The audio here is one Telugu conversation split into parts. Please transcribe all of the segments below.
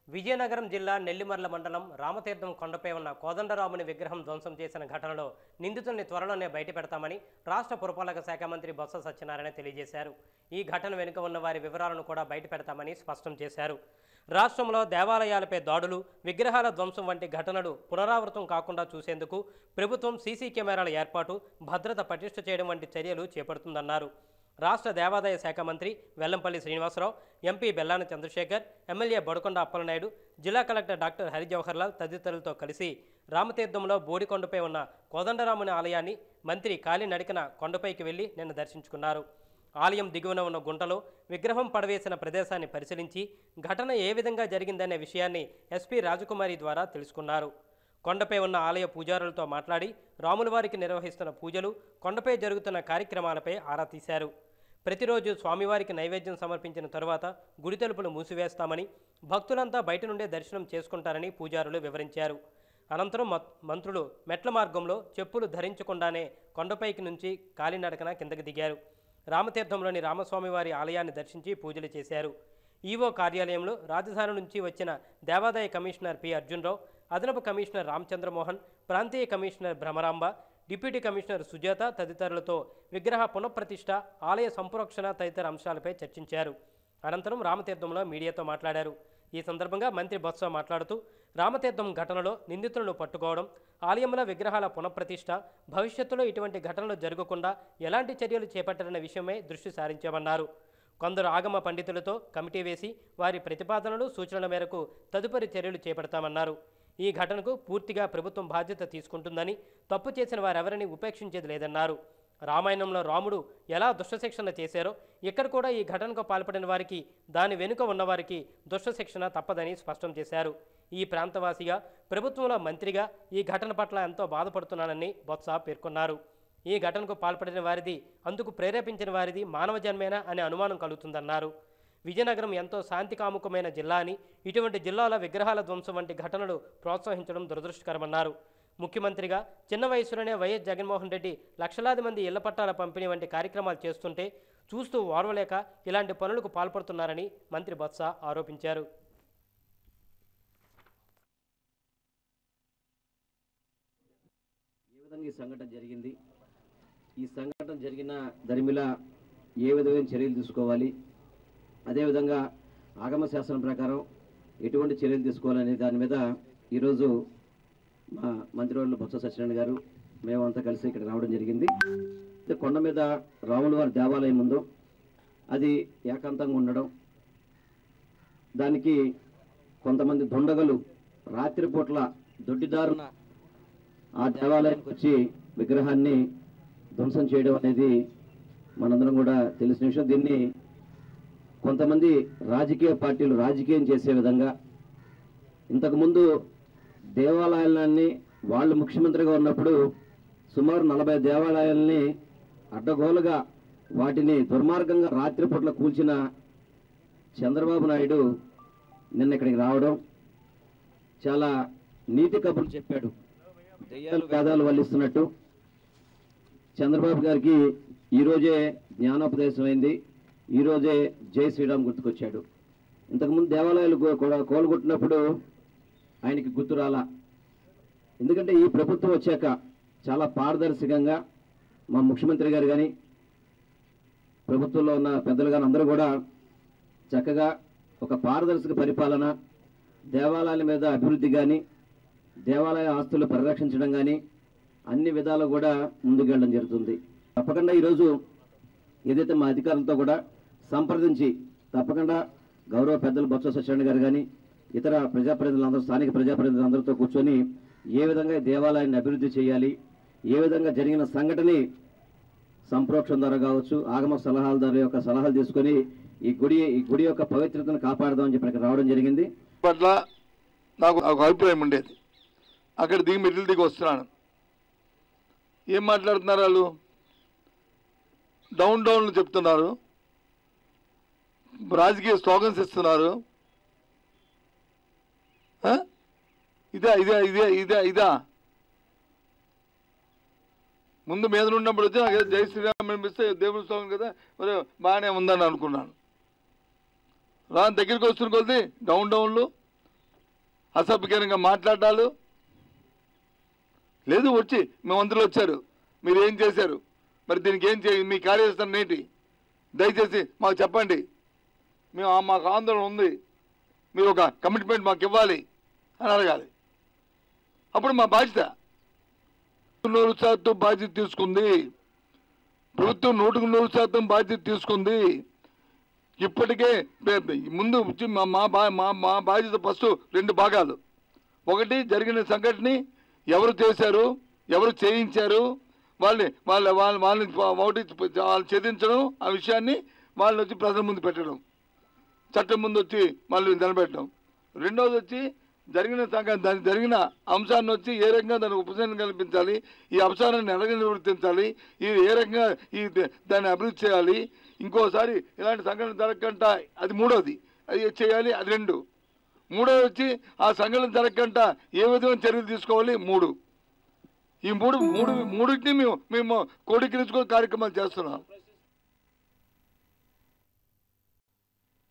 విజయనగరం జిల్లా నెల్లిమర్ల మండలం రామతీర్థం కొండపై ఉన్న కోదండరాముని విగ్రహం ధ్వంసం చేసిన ఘటనలో నిందితుల్ని త్వరలోనే బయటపెడతామని రాష్ట్ర పురపాలక శాఖ మంత్రి బొత్స సత్యనారాయణ తెలియజేశారు. ఈ ఘటన వెనుక ఉన్న వారి వివరాలను కూడా బయటపెడతామని స్పష్టం చేశారు. రాష్ట్రంలో దేవాలయాలపై దాడులు, విగ్రహాల ధ్వంసం వంటి ఘటనలు పునరావృతం కాకుండా చూసేందుకు ప్రభుత్వం సీసీ కెమెరాల ఏర్పాటు, భద్రత పటిష్ట చేయడం వంటి చర్యలు చేపడుతుందన్నారు. రాష్ట్ర దేవాదాయ శాఖ మంత్రి వెల్లంపల్లి శ్రీనివాసరావు, ఎంపీ బెల్లాన చంద్రశేఖర్, ఎమ్మెల్యే బొడకొండ అప్పలనాయుడు, జిల్లా కలెక్టర్ డాక్టర్ హరిజవహర్లాల్ తదితరులతో కలిసి రామతీర్థంలో బోడికొండపై ఉన్న కోదండరాముని ఆలయాన్ని మంత్రి కాలినడకన కొండపైకి వెళ్లి నిన్న దర్శించుకున్నారు. ఆలయం దిగువన ఉన్న గుంటలో విగ్రహం పడవేసిన ప్రదేశాన్ని పరిశీలించి ఘటన ఏ విధంగా జరిగిందనే విషయాన్ని ఎస్పీ రాజకుమారి ద్వారా తెలుసుకున్నారు. కొండపై ఉన్న ఆలయ పూజారులతో మాట్లాడి రాములవారికి నిర్వహిస్తున్న పూజలు, కొండపై జరుగుతున్న కార్యక్రమాలపై ఆరా తీశారు. ప్రతిరోజు స్వామివారికి నైవేద్యం సమర్పించిన తరువాత గుడి తలుపులు మూసివేస్తామని, భక్తులంతా బయట నుండే దర్శనం చేసుకుంటారని పూజారులు వివరించారు. అనంతరం మంత్రులు మెట్ల మార్గంలో చెప్పులు ధరించకుండానే కొండపైకి నుంచి కాలినడకన కిందకి దిగారు. రామతీర్థంలోని రామస్వామివారి ఆలయాన్ని దర్శించి పూజలు చేశారు. ఈవో కార్యాలయంలో రాజధాని నుంచి వచ్చిన దేవాదాయ కమిషనర్ పి. అర్జున్రావు, అదనపు కమిషనర్ రామచంద్రమోహన్, ప్రాంతీయ commissioner Bhramaramba, deputy commissioner Sujatha తదితరులతో విగ్రహ పునఃప్రతిష్ఠ, ఆలయ సంప్రోక్షణ తదితర అంశాలపై చర్చించారు. అనంతరం రామతీర్థంలో మీడియాతో మాట్లాడారు. ఈ సందర్భంగా మంత్రి బొత్స మాట్లాడుతూ రామతీర్థం ఘటనలో నిందితులను పట్టుకోవడం, ఆలయంలో విగ్రహాల పునఃప్రతిష్ఠ, భవిష్యత్తులో ఇటువంటి ఘటనలు జరగకుండా ఎలాంటి చర్యలు చేపట్టాలనే విషయమై దృష్టి సారించామన్నారు. కొందరు ఆగమ పండితులతో కమిటీ వేసి వారి ప్రతిపాదనలు, సూచనల మేరకు తదుపరి చర్యలు చేపడతామన్నారు. ఈ ఘటనకు పూర్తిగా ప్రభుత్వం బాధ్యత తీసుకుంటుందని, తప్పు చేసిన వారెవరిని ఉపేక్షించేది లేదన్నారు. రామాయణంలో రాముడు ఎలా దుష్టశిక్షణ చేశారో ఇక్కడ కూడా ఈ ఘటనకు పాల్పడిన వారికి, దాని వెనుక ఉన్నవారికి దుష్టశిక్షణ తప్పదని స్పష్టం చేశారు. ఈ ప్రాంతవాసిగా, ప్రభుత్వంలో మంత్రిగా ఈ ఘటన పట్ల ఎంతో బాధపడుతున్నానని బొత్స పేర్కొన్నారు. ఈ ఘటనకు పాల్పడిన వారిది, అందుకు ప్రేరేపించిన వారిది మానవ జన్మేనా అనే అనుమానం కలుగుతుందన్నారు. విజయనగరం ఎంతో శాంతి కాముకమైన జిల్లా అని, ఇటువంటి జిల్లాల విగ్రహాల ధ్వంసం వంటి ఘటనలు ప్రోత్సహించడం దురదృష్టకరమన్నారు. ముఖ్యమంత్రిగా చిన్న వయసులోనే వైఎస్ జగన్మోహన్ రెడ్డి లక్షలాది మంది ఇళ్ల పట్టాల పంపిణీ వంటి కార్యక్రమాలు చేస్తుంటే చూస్తూ ఓర్వలేక ఇలాంటి పనులకు పాల్పడుతున్నారని మంత్రి బొత్స ఆరోపించారు. ఏ విధంగా ఈ సంఘటన జరిగింది, ఈ సంఘటన జరిగిన దరిమిలా ఏ విధమైన చర్యలు తీసుకోవాలి, అదేవిధంగా ఆగమ శాసనం ప్రకారం ఎటువంటి చర్యలు తీసుకోవాలనే దాని మీద ఈరోజు మా మంత్రివర్యులు బొత్స సత్యనారాయణ గారు మేమంతా కలిసి ఇక్కడ రావడం జరిగింది. కొండ మీద రాముల వారి దేవాలయం ఉందో అది ఏకాంతంగా ఉండడం, దానికి కొంతమంది దొండగలు రాత్రిపూట్ల దొడ్డిదారున ఆ దేవాలయానికి వచ్చి విగ్రహాన్ని ధ్వంసం చేయడం అనేది మనందరం కూడా తెలిసిన విషయం. దీన్ని కొంతమంది రాజకీయ పార్టీలు రాజకీయం చేసే విధంగా, ఇంతకుముందు దేవాలయాలన్నీ వాళ్ళు ముఖ్యమంత్రిగా ఉన్నప్పుడు సుమారు 40 దేవాలయాలని అడ్డగోలుగా వాటిని దుర్మార్గంగా రాత్రిపూట్ల కూల్చిన చంద్రబాబు నాయుడు నిన్న ఇక్కడికి రావడం, చాలా నీతి కబుర్లు చెప్పాడు. దెయ్యాలు వేదాలు వల్లిస్తున్నట్టు చంద్రబాబు గారికి ఈరోజే జ్ఞానోపదేశం అయింది, ఈరోజే జై శ్రీరామ్ గుర్తుకొచ్చాడు. ఇంతకుముందు దేవాలయాలు కూడా కోలుగొట్టినప్పుడు ఆయనకి గుర్తు రాలా. ఎందుకంటే ఈ ప్రభుత్వం వచ్చాక చాలా పారదర్శకంగా మా ముఖ్యమంత్రి గారు కానీ, ప్రభుత్వంలో ఉన్న పెద్దలు కానీ అందరూ కూడా చక్కగా ఒక పారదర్శక పరిపాలన, దేవాలయాల మీద అభివృద్ధి కానీ, దేవాలయ ఆస్తులు పరిరక్షించడం కానీ అన్ని విధాలు కూడా ముందుకెళ్ళడం జరుగుతుంది. తప్పకుండా ఈరోజు ఏదైతే మా అధికారులతో కూడా సంప్రదించి తప్పకుండా గౌరవ పెద్దలు బొత్స సత్యనారాయణ గారు కానీ ఇతర ప్రజాప్రతినిధులందరూ, స్థానిక ప్రజాప్రతినిధులందరితో కూర్చొని ఏ విధంగా దేవాలయాన్ని అభివృద్ధి చేయాలి, ఏ విధంగా జరిగిన సంఘటన సంప్రోక్షణ ద్వారా కావచ్చు, ఆగమ సలహాల ద్వారా యొక్క సలహాలు తీసుకొని ఈ గుడి యొక్క పవిత్రతను కాపాడదామని చెప్పి ఇక్కడ రావడం జరిగింది. పట్ల నాకు ఒక అభిప్రాయం ఉండేది. అక్కడ దిగి మిడిల్ దిగి వస్తున్నాను, ఏం మాట్లాడుతున్నారు వాళ్ళు, డౌన్లు చెప్తున్నారు, రాజకీయ స్లోగన్స్ ఇస్తున్నారు. ఇదా ఇదే ఇదే ఇదే ఇదా ముందు మీద ఉన్నప్పుడు వచ్చి నాకు జై శ్రీరామ్ అనిపిస్తే దేవుడి స్లోగన్ కదా, మరి బాగానే ఉందని అనుకున్నాను. దగ్గరికి వస్తున్న కొద్ది డౌన్లు అసభ్యకరంగా మాట్లాడాలు లేదు. వచ్చి మేము అందరూ వచ్చారు, మీరు ఏం చేశారు, మరి దీనికి ఏం మీ కార్యాచరణ ఏంటి, దయచేసి మాకు చెప్పండి, మాకు ఆందోళన ఉంది, మీరు ఒక కమిట్మెంట్ మాకు ఇవ్వాలి అని అడగాలి. అప్పుడు మా బాధ్యత. 100% బాధ్యత తీసుకుంది ప్రభుత్వం, 100% బాధ్యత తీసుకుంది. ఇప్పటికే ముందు మా బాధ్యత ఫస్ట్ 2 భాగాలు. ఒకటి, జరిగిన సంఘటనని ఎవరు చేశారు, ఎవరు చేయించారు, వాళ్ళని ఛేదించడం, ఆ విషయాన్ని వాళ్ళని వచ్చి ప్రజల ముందు పెట్టడం, చట్టం ముందు వచ్చి మళ్ళీ నిలబెట్టడం. రెండోది వచ్చి జరిగిన అంశాన్ని వచ్చి ఏ రకంగా దానికి ఉపశమనం కల్పించాలి, ఈ అంశాన్ని ఎలాగ నివర్తించాలి, ఇది ఏ రకంగా దాన్ని అభివృద్ధి చేయాలి, ఇంకోసారి ఇలాంటి సంఘటన జరగకుండా అది మూడోది, అది చేయాలి, అది 2. మూడోది వచ్చి ఆ సంఘటన జరగకుండా ఏ విధమైన చర్యలు తీసుకోవాలి 3. ఈ మూడింటిని మేము కోడీకరించుకునే కార్యక్రమాలు చేస్తున్నాం.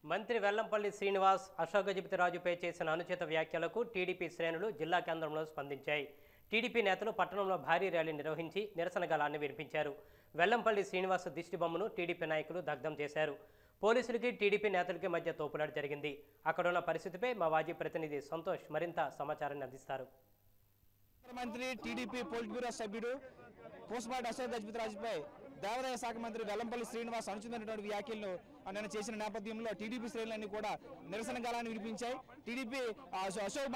మంత్రి వెల్లంపల్లి శ్రీనివాస్ అశోక్ గజపతిరాజుపై చేసిన అనుచిత వ్యాఖ్యలకు టీడీపీ శ్రేణులు జిల్లా కేంద్రంలో స్పందించాయి. టీడీపీ నేతలు పట్టణంలో భారీ ర్యాలీ నిర్వహించి నిరసన గళాన్ని వినిపించారు. వెల్లంపల్లి శ్రీనివాస్ దిష్టిబొమ్మను టీడీపీ నాయకులు దగ్ధం చేశారు. పోలీసులకి టీడీపీ నేతలకి మధ్య తోపులాట జరిగింది. అక్కడున్న పరిస్థితిపై మా వాజీ ప్రతినిధి సంతోష్ మరింత సమాచారాన్ని అందిస్తారు. మంత్రి టీడీపీ పోలిట్ బ్యూరో సభ్యుడు పూసపాటి అశోక్ గజపతిరాజుపై దేవాదాయ శాఖ మంత్రి వెల్లంపల్లి శ్రీనివాస్ అనుచితమైనటువంటి వ్యాఖ్యలను నిన్న చేసిన నేపథ్యంలో టీడీపీ శ్రేణులన్నీ కూడా నిరసన గాలాన్ని వినిపించాయి. టీడీపీ అశోక్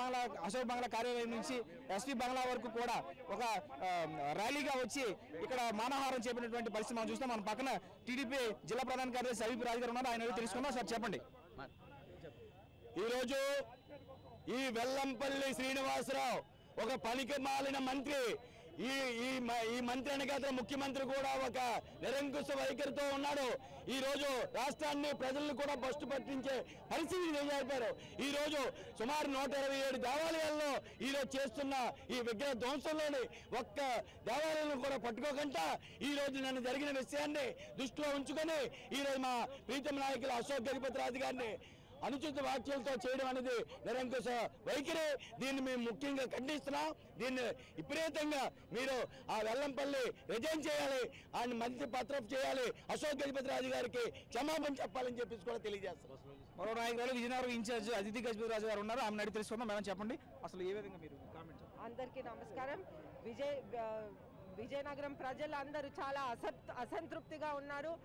బంగ్లా కార్యాలయం నుంచి ఎస్పీ బంగ్లా వరకు కూడా ఒక ర్యాలీగా వచ్చి ఇక్కడ మానహారం చేపట్టినటువంటి పరిస్థితి మనం చూస్తాం. మన పక్కన టీడీపీ జిల్లా ప్రధాన కార్యదర్శి సవీపీ రాజు గారు ఉన్నారు, ఆయన తెలుసుకుందాం. సార్ చెప్పండి. ఈరోజు ఈ వెల్లంపల్లి శ్రీనివాసరావు ఒక పనికి మాలిన మంత్రి. ఈ మంత్రి అనగా ముఖ్యమంత్రి కూడా ఒక నిరంకుశ వైఖరితో ఉన్నాడు. ఈ రోజు రాష్ట్రాన్ని ప్రజలను కూడా బస్టు పట్టించే పరిస్థితి చేశారు. ఈ రోజు సుమారు 127 దేవాలయాల్లో ఈరోజు చేస్తున్న ఈ విగ్రహ ధ్వంసంలోని ఒక్క దేవాలయాలను కూడా పట్టుకోకుండా ఈ రోజు నన్ను జరిగిన విషయాన్ని దృష్టిలో ఉంచుకొని ఈ రోజు మా ప్రీతం నాయకులు అశోక్ గజపతిరాజు గారిని అనుచిత వ్యాఖ్యలతో చేయడం అనేది నిరంకుశ వైఖరి. దీన్ని మేము ముఖ్యంగా ఖండిస్తున్నాం. దీన్ని విపరీతంగా మీరు ఆ వెల్లంపల్లి రిజైన్ చేయాలి, ఆయన మంత్రి పత్రం చేయాలి, అశోక్ గజపతిరాజు గారికి క్షమాపణ చెప్పాలని చెప్పేసి కూడా తెలియజేస్తాం. మరో నాయకురాలు విజయనగరం ఇన్ఛార్జ్ అదితి గజపతిరాజు గారు ఉన్నారు, ఆమె అడిగి తెలుసుకుందాం. మేడం చెప్పండి, అసలు ఏ విధంగా మీరు కామెంట్. అందరికీ నమస్కారం. విజయనగరం ప్రజలందరూ చాలా అసంతృప్తిగా ఉన్నారు.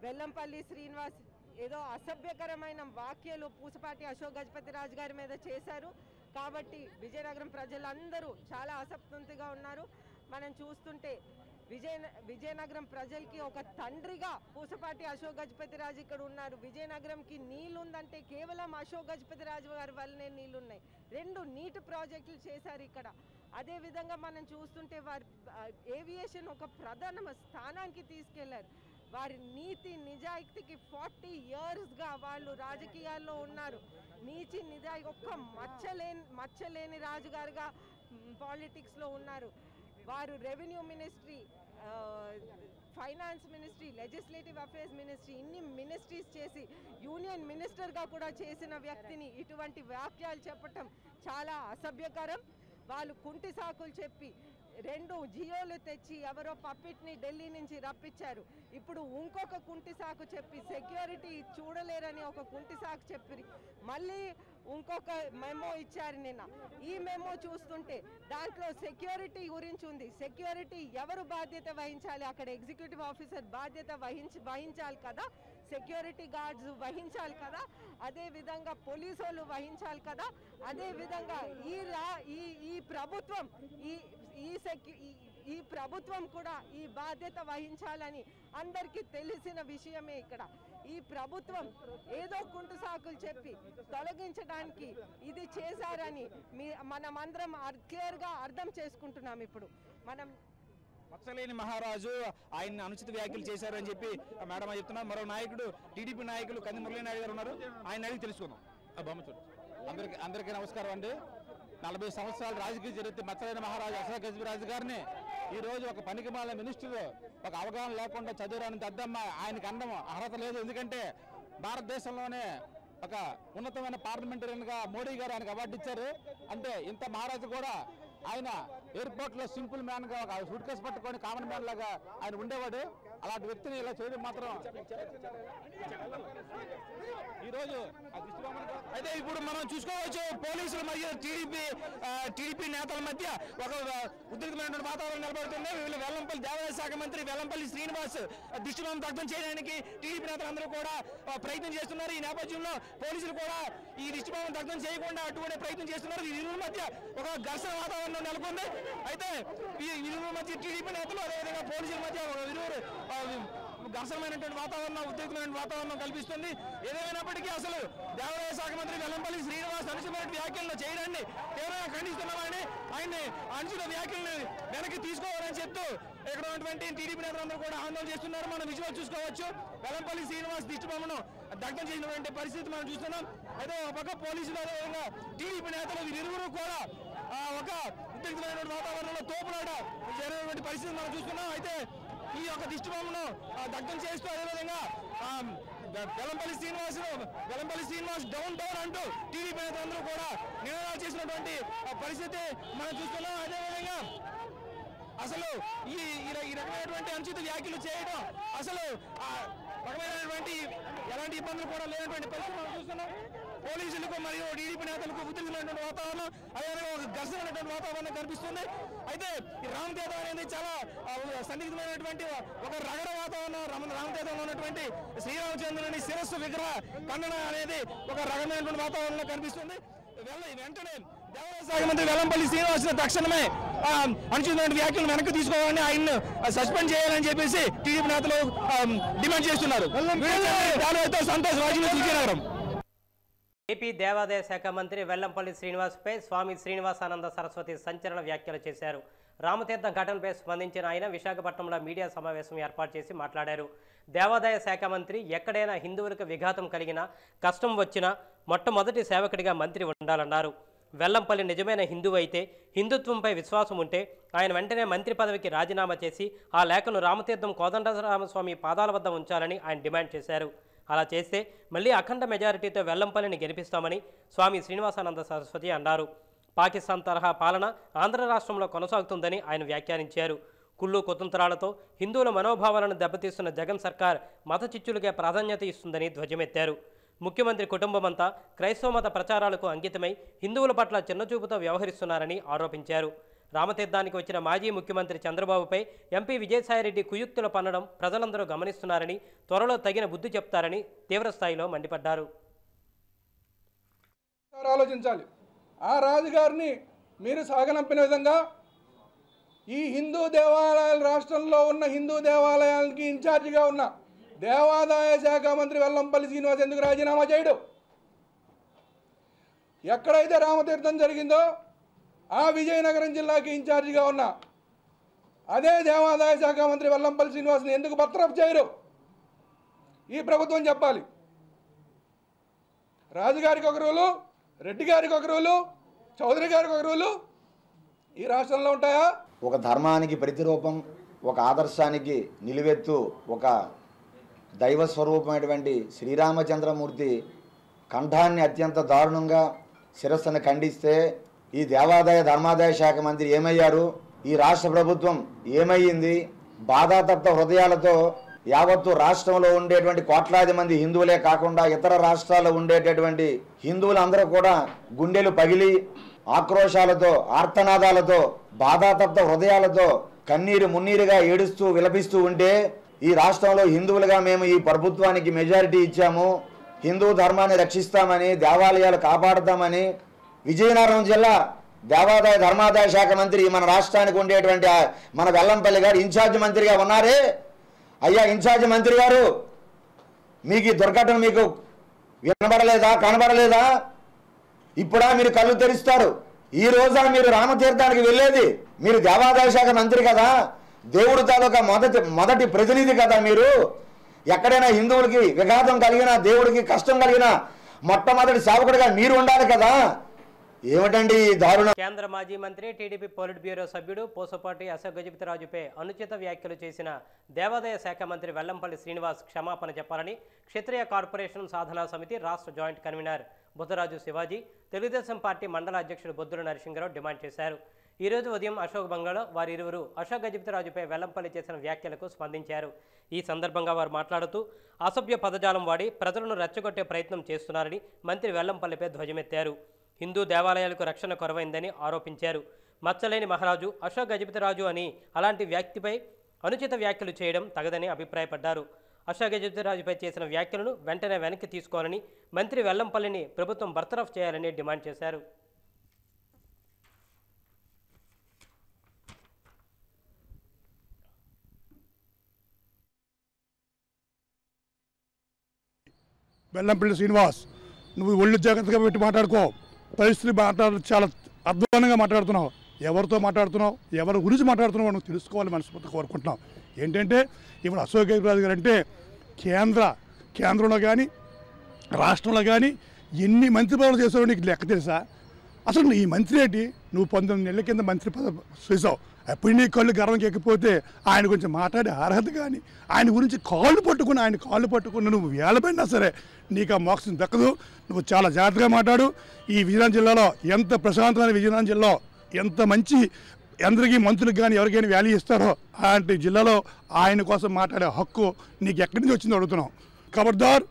వెల్లంపల్లి శ్రీనివాస్ ఏదో అసభ్యకరమైన వ్యాఖ్యలు పూసపాటి అశోక్ గజపతిరాజు గారి మీద చేశారు. కాబట్టి విజయనగరం ప్రజలందరూ చాలా అసంతృప్తిగా ఉన్నారు. మనం చూస్తుంటే విజయనగరం ప్రజలకి ఒక తండ్రిగా పూసపాటి అశోక్ గజపతిరాజు ఇక్కడ ఉన్నారు. విజయనగరంకి నీళ్లుందంటే కేవలం అశోక్ గజపతిరాజు గారి వల్లనే నీళ్లున్నాయి. 2 నీటి ప్రాజెక్టులు చేశారు ఇక్కడ. అదేవిధంగా మనం చూస్తుంటే వారి ఏవియేషన్ ఒక ప్రధాన స్థానానికి తీసుకెళ్లారు. వారి నీతి నిజాయితీకి 40 yearsగా వాళ్ళు రాజకీయాల్లో ఉన్నారు. నీతి నిజాయితీ ఒక్క మచ్చలేని రాజుగారుగా పాలిటిక్స్లో ఉన్నారు. వారు revenue ministry, finance ministry, legislative affairs ministry, ఇన్ని మినిస్ట్రీస్ చేసి యూనియన్ మినిస్టర్గా కూడా చేసిన వ్యక్తిని ఇటువంటి వ్యాఖ్యలు చెప్పటం చాలా అసభ్యకరం. వాళ్ళు కుంటి సాకులు చెప్పి 2 జియోలు తెచ్చి ఎవరో పప్పిట్ని ఢిల్లీ నుంచి రప్పించారు. ఇప్పుడు ఇంకొక కుంటి సాకు చెప్పి సెక్యూరిటీ చూడలేరని ఒక కుంటి సాకు చెప్పి మళ్ళీ ఇంకొక మెమో ఇచ్చారు నిన్న. ఈ మెమో చూస్తుంటే దాంట్లో సెక్యూరిటీ గురించి ఉంది. సెక్యూరిటీ ఎవరు బాధ్యత వహించాలి? అక్కడ ఎగ్జిక్యూటివ్ ఆఫీసర్ బాధ్యత వహించాలి కదా, సెక్యూరిటీ గార్డ్స్ వహించాలి కదా, అదే విధంగా పోలీసు వాళ్ళు వహించాలి కదా. అదే విధంగా ఈ ప్రభుత్వం ఈ ప్రభుత్వం కూడా ఈ బాధ్యత వహించాలని అందరికీ తెలిసిన విషయమే. ఇక్కడ ఈ ప్రభుత్వం ఏదో కుంటు సాకులు చెప్పి తొలగించడానికి ఇది చేశారని మనమందరం క్లియర్గా అర్థం చేసుకుంటున్నాం. ఇప్పుడు మనం మచ్చలేని మహారాజు ఆయన అనుచిత వ్యాఖ్యలు చేశారని చెప్పి మేడం చెప్తున్నారు. మరో నాయకుడు టీడీపీ నాయకులు కంది మురళీనాయుడు గారు ఉన్నారు, ఆయన అడిగి తెలుసుకుందాం. అందరికీ నమస్కారం అండి. 40 సంవత్సరాలు రాజకీయ చరిత్ర మచ్చలేని మహారాజు అశోక్ గజపతిరాజు గారిని ఈరోజు ఒక పనికిమాల మినిస్టర్ ఒక అవగాహన లేకుండా చదువురాని దద్దమ్మ ఆయనకి అందం అర్హత లేదు. ఎందుకంటే భారతదేశంలోనే ఒక ఉన్నతమైన పార్లమెంటరీగా మోడీ గారు ఆయనకు అవార్డు ఇచ్చారు. అంటే ఇంత మహారాజు కూడా ఆయన ఎయిర్పోర్ట్ లో సింపుల్ మ్యాన్ గా ఒక సూట్ కేసు పట్టుకొని కామన్ మ్యాన్ లాగా ఆయన ఉండేవాడు. అలాంటి వ్యక్తిని ఇలా చేయడం మాత్రం ఈరోజు అయితే ఇప్పుడు మనం చూసుకోవచ్చు పోలీసులు మరియు టీడీపీ నేతల మధ్య ఒక ఉద్రిక్తమైనటువంటి వాతావరణం నిలబడుతుంది. వీళ్ళు వెల్లంపల్లి దేవాదాయ శాఖ మంత్రి వెల్లంపల్లి శ్రీనివాస్ దిష్టిబొమ్మ దగ్ధం చేయడానికి టీడీపీ నేతలందరూ కూడా ప్రయత్నం చేస్తున్నారు. ఈ నేపథ్యంలో పోలీసులు కూడా ఈ దిష్టిబొమ్మ దగ్ధం చేయకుండా అటువంటి ప్రయత్నం చేస్తున్నారు. ఈ ఇరువుల మధ్య ఒక ఘర్షణ వాతావరణం నెలకొంది. అయితే ఈ ఇరువుల మధ్య టీడీపీ నేతలు అదేవిధంగా పోలీసుల మధ్య ఇరువురు ఘర్షణమైనటువంటి వాతావరణం ఉద్రిక్తమైన వాతావరణం కల్పిస్తుంది. ఏదేమైనప్పటికీ అసలు దేవాదాయ శాఖ మంత్రి వెల్లంపల్లి శ్రీనివాస్ అనుచితమైన వ్యాఖ్యలను చేయడాన్ని తీవ్రంగా ఖండిస్తున్నామని ఆయన్ని అనుచిత వ్యాఖ్యలను వెనక్కి తీసుకోవాలని చెప్తూ ఇక్కడ ఉన్నటువంటి టీడీపీ నేతలందరూ కూడా ఆందోళన చేస్తున్నారు. మనం విజువల్ చూసుకోవచ్చు. వెల్లంపల్లి శ్రీనివాస్ దిష్టిబొమ్మను దగ్ధం చేసినటువంటి పరిస్థితి మనం చూస్తున్నాం. అయితే ఒక పక్క పోలీసులు అదేవిధంగా టీడీపీ నేతలు వీరిరువురు కూడా ఒక ఉద్రిక్తమైనటువంటి వాతావరణంలో తోపులాట జరిగినటువంటి పరిస్థితి మనం చూస్తున్నాం. అయితే ఈ యొక్క దిష్టిబొమ్మను దగ్ధం చేస్తూ అదేవిధంగా వెల్లంపల్లి శ్రీనివాస్ డౌన్ అంటూ టీడీపీ నేతలందరూ కూడా నినాదాలు చేసినటువంటి పరిస్థితి మనం చూస్తున్నాం. అదేవిధంగా అసలు ఈ రకమైనటువంటి అనుచిత వ్యాఖ్యలు చేయడం అసలు రకమైనటువంటి ఎలాంటి ఇబ్బందులు కూడా లేనటువంటి పరిస్థితి మనం చూస్తున్నాం. పోలీసులకు మరియు టీడీపీ నేతలకు ఉద్రిక్తమైనటువంటి వాతావరణం అదేవిధంగా ఒక ఘర్షణమైనటువంటి వాతావరణం కనిపిస్తుంది. అయితే ఈ రామతీర్థం అనేది చాలా సన్నిహితమైనటువంటి ఒక రగడ వాతావరణం. రామతీర్థంలో ఉన్నటువంటి శ్రీరామచంద్రుని శిరస్సు విగ్రహ ఖండన అనేది ఒక రగమైనటువంటి వాతావరణంలో కనిపిస్తుంది. వెంటనే దేవాదాయ శాఖ మంత్రి వెల్లంపల్లి శ్రీనివాస్ తక్షణమే అనుచితమైన వ్యాఖ్యలు వెనక్కి తీసుకోవాలని ఆయన్ను సస్పెండ్ చేయాలని చెప్పేసి టీడీపీ నేతలు డిమాండ్ చేస్తున్నారు. సంతోష్ రాజు విజయనగరం. ఏపీ దేవాదాయ శాఖ మంత్రి వెల్లంపల్లి శ్రీనివాస్పై స్వామి శ్రీనివాసానంద సరస్వతి సంచలన వ్యాఖ్యలు చేశారు. రామతీర్థం ఘటనపై స్పందించిన ఆయన విశాఖపట్నంలో మీడియా సమావేశం ఏర్పాటు చేసి మాట్లాడారు. దేవాదాయ శాఖ మంత్రి ఎక్కడైనా హిందువులకు విఘాతం కలిగినా కష్టం వచ్చినా మొట్టమొదటి సేవకుడిగా మంత్రి ఉండాలన్నారు. వెల్లంపల్లి నిజమైన హిందువు అయితే, హిందుత్వంపై విశ్వాసం ఉంటే ఆయన వెంటనే మంత్రి పదవికి రాజీనామా చేసి ఆ లేఖను రామతీర్థం కోదండరామస్వామి పాదాల వద్ద ఉంచాలని ఆయన డిమాండ్ చేశారు. అలా చేస్తే మళ్ళీ అఖండ మెజారిటీతో వెల్లంపల్లిని గెలిపిస్తామని స్వామి శ్రీనివాసానంద సరస్వతి అన్నారు. పాకిస్తాన్ తరహా పాలన ఆంధ్ర రాష్ట్రంలో కొనసాగుతుందని ఆయన వ్యాఖ్యానించారు. కుళ్ళు కుతంత్రాలతో హిందువుల మనోభావాలను దెబ్బతీస్తున్న జగన్ సర్కార్ మత చిచ్చులకే ప్రాధాన్యత ఇస్తుందని ధ్వజమెత్తారు. ముఖ్యమంత్రి కుటుంబమంతా క్రైస్తవ మత ప్రచారాలకు అంకితమై హిందువుల పట్ల చిన్నచూపుతో వ్యవహరిస్తున్నారని ఆరోపించారు. రామతీర్థానికి వచ్చిన మాజీ ముఖ్యమంత్రి చంద్రబాబుపై ఎంపీ విజయసాయిరెడ్డి కుయుక్తులు పన్నడం ప్రజలందరూ గమనిస్తున్నారని, త్వరలో తగిన బుద్ధి చెప్తారని తీవ్రస్థాయిలో మండిపడ్డారు. ఆలోచించాలి. ఆ రాజుగారిని మీరు సాగనంపిన విధంగా ఈ హిందూ దేవాలయాల రాష్ట్రంలో ఉన్న హిందూ దేవాలయాలకి ఇన్ఛార్జిగా ఉన్న దేవాదాయ శాఖ మంత్రి వెల్లంపల్లి శ్రీనివాస్ ఎందుకు రాజీనామా చేయడు? ఎక్కడైతే రామతీర్థం జరిగిందో ఆ విజయనగరం జిల్లాకి ఇన్ఛార్జిగా ఉన్న అదే దేవాదాయ శాఖ మంత్రి వెల్లంపల్లి శ్రీనివాస్ని ఎందుకు బర్తరఫ్ చేయరు? ఈ ప్రభుత్వం చెప్పాలి. రాజుగారికి ఒక రూలు, రెడ్డి గారికి ఒక రూలు, చౌదరి గారికి ఒక రూలు ఈ రాష్ట్రంలో ఉంటాయా? ఒక ధర్మానికి ప్రతిరూపం, ఒక ఆదర్శానికి నిలువెత్తు, ఒక దైవ స్వరూపమైనటువంటి శ్రీరామచంద్రమూర్తి కంఠాన్ని అత్యంత దారుణంగా శిరస్సును ఖండిస్తే ఈ దేవాదాయ ధర్మాదాయ శాఖ మంత్రి ఏమయ్యారు? ఈ రాష్ట్ర ప్రభుత్వం ఏమయ్యింది? బాధాతప్త హృదయాలతో యావత్తు రాష్ట్రంలో ఉండేటువంటి కోట్లాది మంది హిందువులే కాకుండా ఇతర రాష్ట్రాల్లో ఉండేటటువంటి హిందువులందరూ కూడా గుండెలు పగిలి ఆక్రోశాలతో, ఆర్తనాదాలతో, బాధాతప్త హృదయాలతో కన్నీరు మున్నీరుగా ఏడుస్తూ విలపిస్తూ ఉంటే ఈ రాష్ట్రంలో హిందువులుగా మేము ఈ ప్రభుత్వానికి మెజారిటీ ఇచ్చాము, హిందూ ధర్మాన్ని రక్షిస్తామని, దేవాలయాలు కాపాడుతామని విజయనగరం జిల్లా దేవాదాయ ధర్మాదాయ శాఖ మంత్రి మన రాష్ట్రానికి ఉండేటువంటి మన వెల్లంపల్లి గారు ఇన్ఛార్జ్ మంత్రిగా ఉన్నారే. అయ్యా ఇన్ఛార్జ్ మంత్రి గారు, మీకు ఈ దుర్ఘటన మీకు వినబడలేదా, కనబడలేదా? ఇప్పుడా మీరు కళ్ళు తెరుస్తారు? ఈ రోజా మీరు రామతీర్థానికి వెళ్ళేది? మీరు దేవాదాయ శాఖ మంత్రి కదా, దేవుడు తాలూకా మొదటి ప్రతినిధి కదా. మీరు ఎక్కడైనా హిందువులకి విఘాతం కలిగినా, దేవుడికి కష్టం కలిగినా మొట్టమొదటి సేవకుడిగా మీరు ఉండాలి కదా. ఏమిటండి ఈ దారుణం? కేంద్ర మాజీ మంత్రి టీడీపీ పోలిట్ బ్యూరో సభ్యుడు పూసపాటి అశోక్ గజపతిరాజుపై అనుచిత వ్యాఖ్యలు చేసిన దేవాదాయ శాఖ మంత్రి వెల్లంపల్లి శ్రీనివాస్ క్షమాపణ చెప్పాలని క్షత్రియ కార్పొరేషన్ సాధనా సమితి రాష్ట్ర joint convener Buddharaju Shivaji, Telugu Desam party మండల అధ్యక్షుడు బొద్దుల నరసింహరావు డిమాండ్ చేశారు. ఈ రోజు ఉదయం అశోక్ బంగ్లాలో వారిరువురు అశోక్ గజపతిరాజుపై వెల్లంపల్లి చేసిన వ్యాఖ్యలకు స్పందించారు. ఈ సందర్భంగా వారు మాట్లాడుతూ అసభ్య పదజాలం వాడి ప్రజలను రెచ్చగొట్టే ప్రయత్నం చేస్తున్నారని మంత్రి వెల్లంపల్లిపై ధ్వజమెత్తారు. హిందూ దేవాలయాలకు రక్షణ కొరవైందని ఆరోపించారు. మచ్చలేని మహారాజు అశోక్ గజపతిరాజు అని అలాంటి వ్యక్తిపై అనుచిత వ్యాఖ్యలు చేయడం తగదని అభిప్రాయపడ్డారు. అశోక్ గజపతిరాజుపై చేసిన వ్యాఖ్యలను వెంటనే వెనక్కి తీసుకోవాలని, మంత్రి వెల్లంపల్లిని ప్రభుత్వం బర్తరఫ్ చేయాలని డిమాండ్ చేశారు. వెల్లంపల్లి శ్రీనివాస్, నువ్వు ఒళ్ళు జాగ్రత్తగా పెట్టి మాట్లాడుకో. పరిస్థితి చాలా అధ్వానంగా మాట్లాడుతున్నావు. ఎవరితో మాట్లాడుతున్నావు, ఎవరి గురించి మాట్లాడుతున్నావు నువ్వు తెలుసుకోవాలి, మనస్ఫూర్తిగా కోరుకుంటున్నావు. ఏంటంటే ఇప్పుడు అశోక్ గజపతిరాజు గారు అంటే కేంద్రంలో కానీ రాష్ట్రంలో కానీ ఎన్ని మంత్రి పదవులు చేసావు నీకు లెక్క తెలుసా? అసలు ఈ మంత్రి ఏంటి? నువ్వు 19 నెలల కింద మంత్రి పదవి చేసావు. అప్పుడు నీ కళ్ళు గర్వంకి ఎక్కిపోతే ఆయన గురించి మాట్లాడే అర్హత కానీ, ఆయన గురించి కాళ్ళు పట్టుకుని నువ్వు వేలబడినా సరే నీకు ఆ మోక్షం దక్కదు. నువ్వు చాలా జాగ్రత్తగా మాట్లాడు. ఈ విజయనగరం జిల్లాలో ఎంత ప్రశాంతమైన విజయనగరం జిల్లాలో ఎంత మంచి అందరికీ మంత్రులకు కానీ ఎవరికైనా వాల్యూ ఇస్తారో అలాంటి జిల్లాలో ఆయన కోసం మాట్లాడే హక్కు నీకు ఎక్కడి నుంచి వచ్చిందో అడుగుతున్నావు. ఖబర్దార్,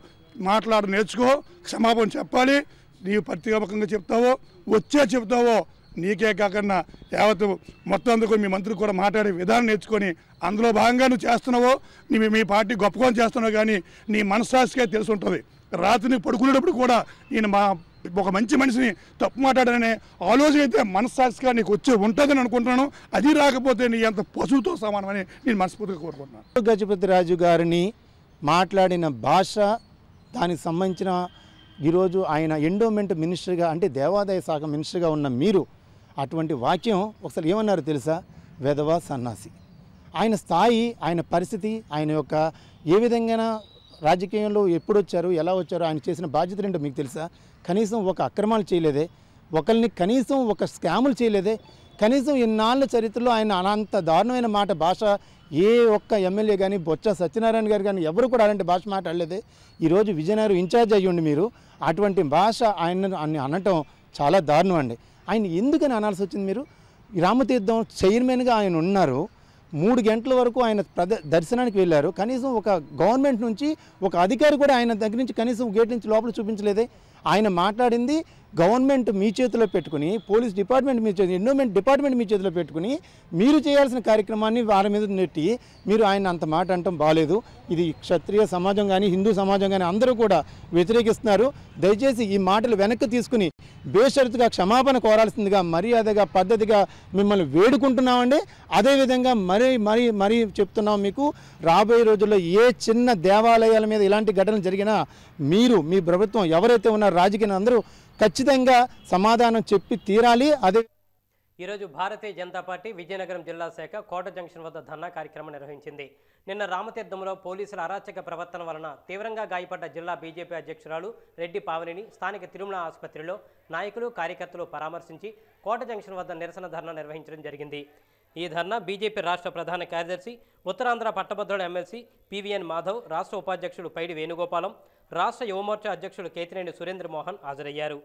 నేర్చుకో, క్షమాపణ చెప్పాలి. నీవు ప్రతిజ్ఞాపకంగా చెప్తావో నీకే కాకుండా యావత్ మొత్తం అందుకు మీ మంత్రులు కూడా మాట్లాడే విధానం నేర్చుకొని అందులో భాగంగా నువ్వు చేస్తున్నావో మీ పార్టీ గొప్పగా చేస్తున్నావు కానీ నీ మనస్సాక్షిగా తెలిసి ఉంటుంది. రాత్రి పడుకునేటప్పుడు కూడా నేను ఒక మంచి మనిషిని తప్పు మాట్లాడాలనే ఆలోచన అయితే మనస్సాక్షిగా నీకు వచ్చి ఉంటుందని అనుకుంటున్నాను. అది రాకపోతే నీ అంత పశువుతో సమానమని నేను మనస్ఫూర్తిగా కోరుకుంటున్నాను. గజపతిరాజు గారిని మాట్లాడిన భాష, దానికి సంబంధించిన ఈరోజు ఆయన ఎండోమెంట్ మినిస్టర్గా అంటే దేవాదాయ శాఖ మినిస్టర్గా ఉన్న మీరు అటువంటి వాక్యం ఒకసారి ఏమన్నారు తెలుసా? వెధవ సన్నాసి. ఆయన స్థాయి, ఆయన పరిస్థితి, ఆయన యొక్క ఏ విధంగా రాజకీయంలో ఎప్పుడు వచ్చారు, ఎలా వచ్చారో, ఆయన చేసిన బాధ్యతలు ఏంటో మీకు తెలుసా? కనీసం ఒక అక్రమాలు చేయలేదే, ఒకరిని కనీసం ఒక స్కాములు చేయలేదే, కనీసం ఇన్నాళ్ళ చరిత్రలో ఆయన అనంత దారుణమైన భాష ఏ ఒక్క ఎమ్మెల్యే కానీ బొత్స సత్యనారాయణ గారు కానీ ఎవరు కూడా అలాంటి భాష మాట్లాడలేదే. ఈరోజు విజయనగరం ఇన్ఛార్జ్ అయ్యండి మీరు అటువంటి భాష ఆయన అనటం చాలా దారుణం అండి. ఆయన ఎందుకని అనాల్సి వచ్చింది? మీరు రామతీర్థం చైర్మన్గా ఆయన ఉన్నారు, 3 గంటల వరకు ఆయన దర్శనానికి వెళ్ళారు. కనీసం ఒక గవర్నమెంట్ నుంచి ఒక అధికారి కూడా ఆయన దగ్గర నుంచి కనీసం గేట్ నుంచి లోపల చూపించలేదే. ఆయన మాట్లాడింది గవర్నమెంట్ మీ చేతిలో పెట్టుకుని, పోలీస్ డిపార్ట్మెంట్ మీ చేతిలో, ఎండోమెంట్ డిపార్ట్మెంట్ మీ చేతిలో పెట్టుకుని మీరు చేయాల్సిన కార్యక్రమాన్ని వారి మీద నెట్టి మీరు ఆయన అంత మాట అంటాం బాలేదు. ఇది క్షత్రియ సమాజం కానీ హిందూ సమాజం కానీ అందరూ కూడా వ్యతిరేకిస్తున్నారు. దయచేసి ఈ మాటలు వెనక్కి తీసుకుని బేషరతుగా క్షమాపణ కోరాల్సిందిగా మర్యాదగా పద్ధతిగా మిమ్మల్ని వేడుకుంటున్నామండి. అదేవిధంగా మరీ చెప్తున్నాం, మీకు రాబోయే రోజుల్లో ఏ చిన్న దేవాలయాల మీద ఇలాంటి ఘటనలు జరిగినా మీరు మీ ప్రభుత్వం ఎవరైతే ఉన్నారో రాజకీయ అందరూ ఖచ్చితంగా సమాధానం చెప్పి తీరాలి. అదే ఈరోజు భారతీయ జనతా పార్టీ విజయనగరం జిల్లా శాఖ కోట జంక్షన్ వద్ద ధర్నా కార్యక్రమం నిర్వహించింది. నిన్న రామతీర్థంలో పోలీసుల అరాచక ప్రవర్తన వలన తీవ్రంగా గాయపడ్డ జిల్లా బీజేపీ అధ్యక్షురాలు రెడ్డి పావనిని స్థానిక తిరుమల ఆసుపత్రిలో నాయకులు కార్యకర్తలు పరామర్శించి కోట జంక్షన్ వద్ద నిరసన ధర్నా నిర్వహించడం జరిగింది. ఈ ధర్నా బీజేపీ రాష్ట్ర ప్రధాన కార్యదర్శి, ఉత్తరాంధ్ర పట్టభద్రుల ఎమ్మెల్సీ పివిఎన్ మాధవ్, రాష్ట్ర ఉపాధ్యక్షుడు పైడి వేణుగోపాలం, రాష్ట్ర యువమోర్చా అధ్యక్షుడు కేతినేని సురేంద్ర మోహన్ హాజరయ్యారు.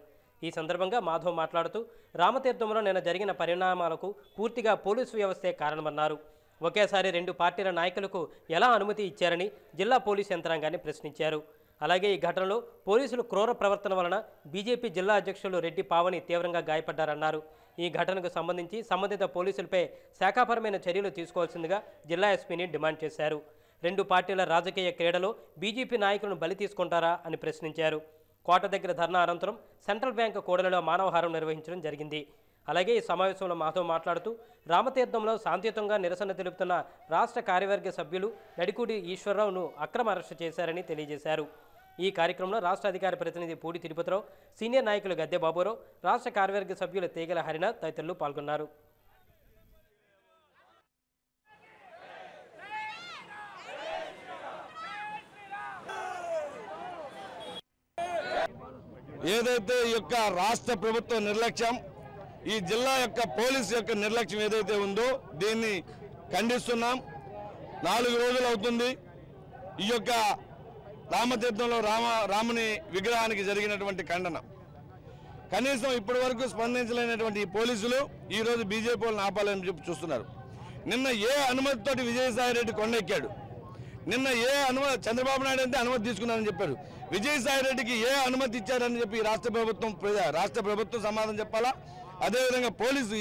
ఈ సందర్భంగా మాధవ్ మాట్లాడుతూ రామతీర్థంలో నిన్న జరిగిన పరిణామాలకు పూర్తిగా పోలీసు వ్యవస్థే కారణమన్నారు. ఒకేసారి 2 పార్టీల నాయకులకు ఎలా అనుమతి ఇచ్చారని జిల్లా పోలీసు యంత్రాంగాన్ని ప్రశ్నించారు. అలాగే ఈ ఘటనలో పోలీసులు క్రూర ప్రవర్తన వలన బీజేపీ జిల్లా అధ్యక్షులు రెడ్డి పావని తీవ్రంగా గాయపడ్డారన్నారు. ఈ ఘటనకు సంబంధించి సంబంధిత పోలీసులపై శాఖాపరమైన చర్యలు తీసుకోవాల్సిందిగా జిల్లా ఎస్పీని డిమాండ్ చేశారు. 2 పార్టీల రాజకీయ క్రీడలో బీజేపీ నాయకులను బలి తీసుకుంటారా అని ప్రశ్నించారు. కోట దగ్గర ధర్నా అనంతరం సెంట్రల్ బ్యాంకు కూడలిలో మానవహారం నిర్వహించడం జరిగింది. అలాగే ఈ సమావేశంలో మాధవ్ మాట్లాడుతూ రామతీర్థంలో శాంతియుతంగా నిరసన తెలుపుతున్న రాష్ట్ర కార్యవర్గ సభ్యులు నడికూడి ఈశ్వరరావును అక్రమ అరెస్టు చేశారని తెలియజేశారు. ఈ కార్యక్రమంలో రాష్ట్ర అధికార ప్రతినిధి పూడి తిరుపతిరావు, సీనియర్ నాయకులు గద్దె బాబురావు, రాష్ట్ర కార్యవర్గ సభ్యులు తీగల హరినాథ్ తదితరులు పాల్గొన్నారు. ఏదైతే ఈ యొక్క రాష్ట్ర ప్రభుత్వ నిర్లక్ష్యం, ఈ జిల్లా యొక్క పోలీసు యొక్క నిర్లక్ష్యం ఏదైతే ఉందో దీన్ని ఖండిస్తున్నాం. 4 రోజులు అవుతుంది ఈ యొక్క రామతీర్థంలో రాముని విగ్రహానికి జరిగినటువంటి ఖండన. కనీసం ఇప్పటి వరకు స్పందించలేనటువంటి ఈ పోలీసులు ఈరోజు బీజేపీ వాళ్ళని ఆపాలని చెప్పి చూస్తున్నారు. నిన్న ఏ అనుమతితోటి విజయసాయిరెడ్డి కొండెక్కాడు? నిన్న ఏ అనుమతి, చంద్రబాబు నాయుడు అంటే అనుమతి తీసుకున్నారని చెప్పారు. విజయసాయిరెడ్డికి ఏ అనుమతి ఇచ్చారని చెప్పి రాష్ట్ర ప్రభుత్వం సమాధానం చెప్పాలా? అదేవిధంగా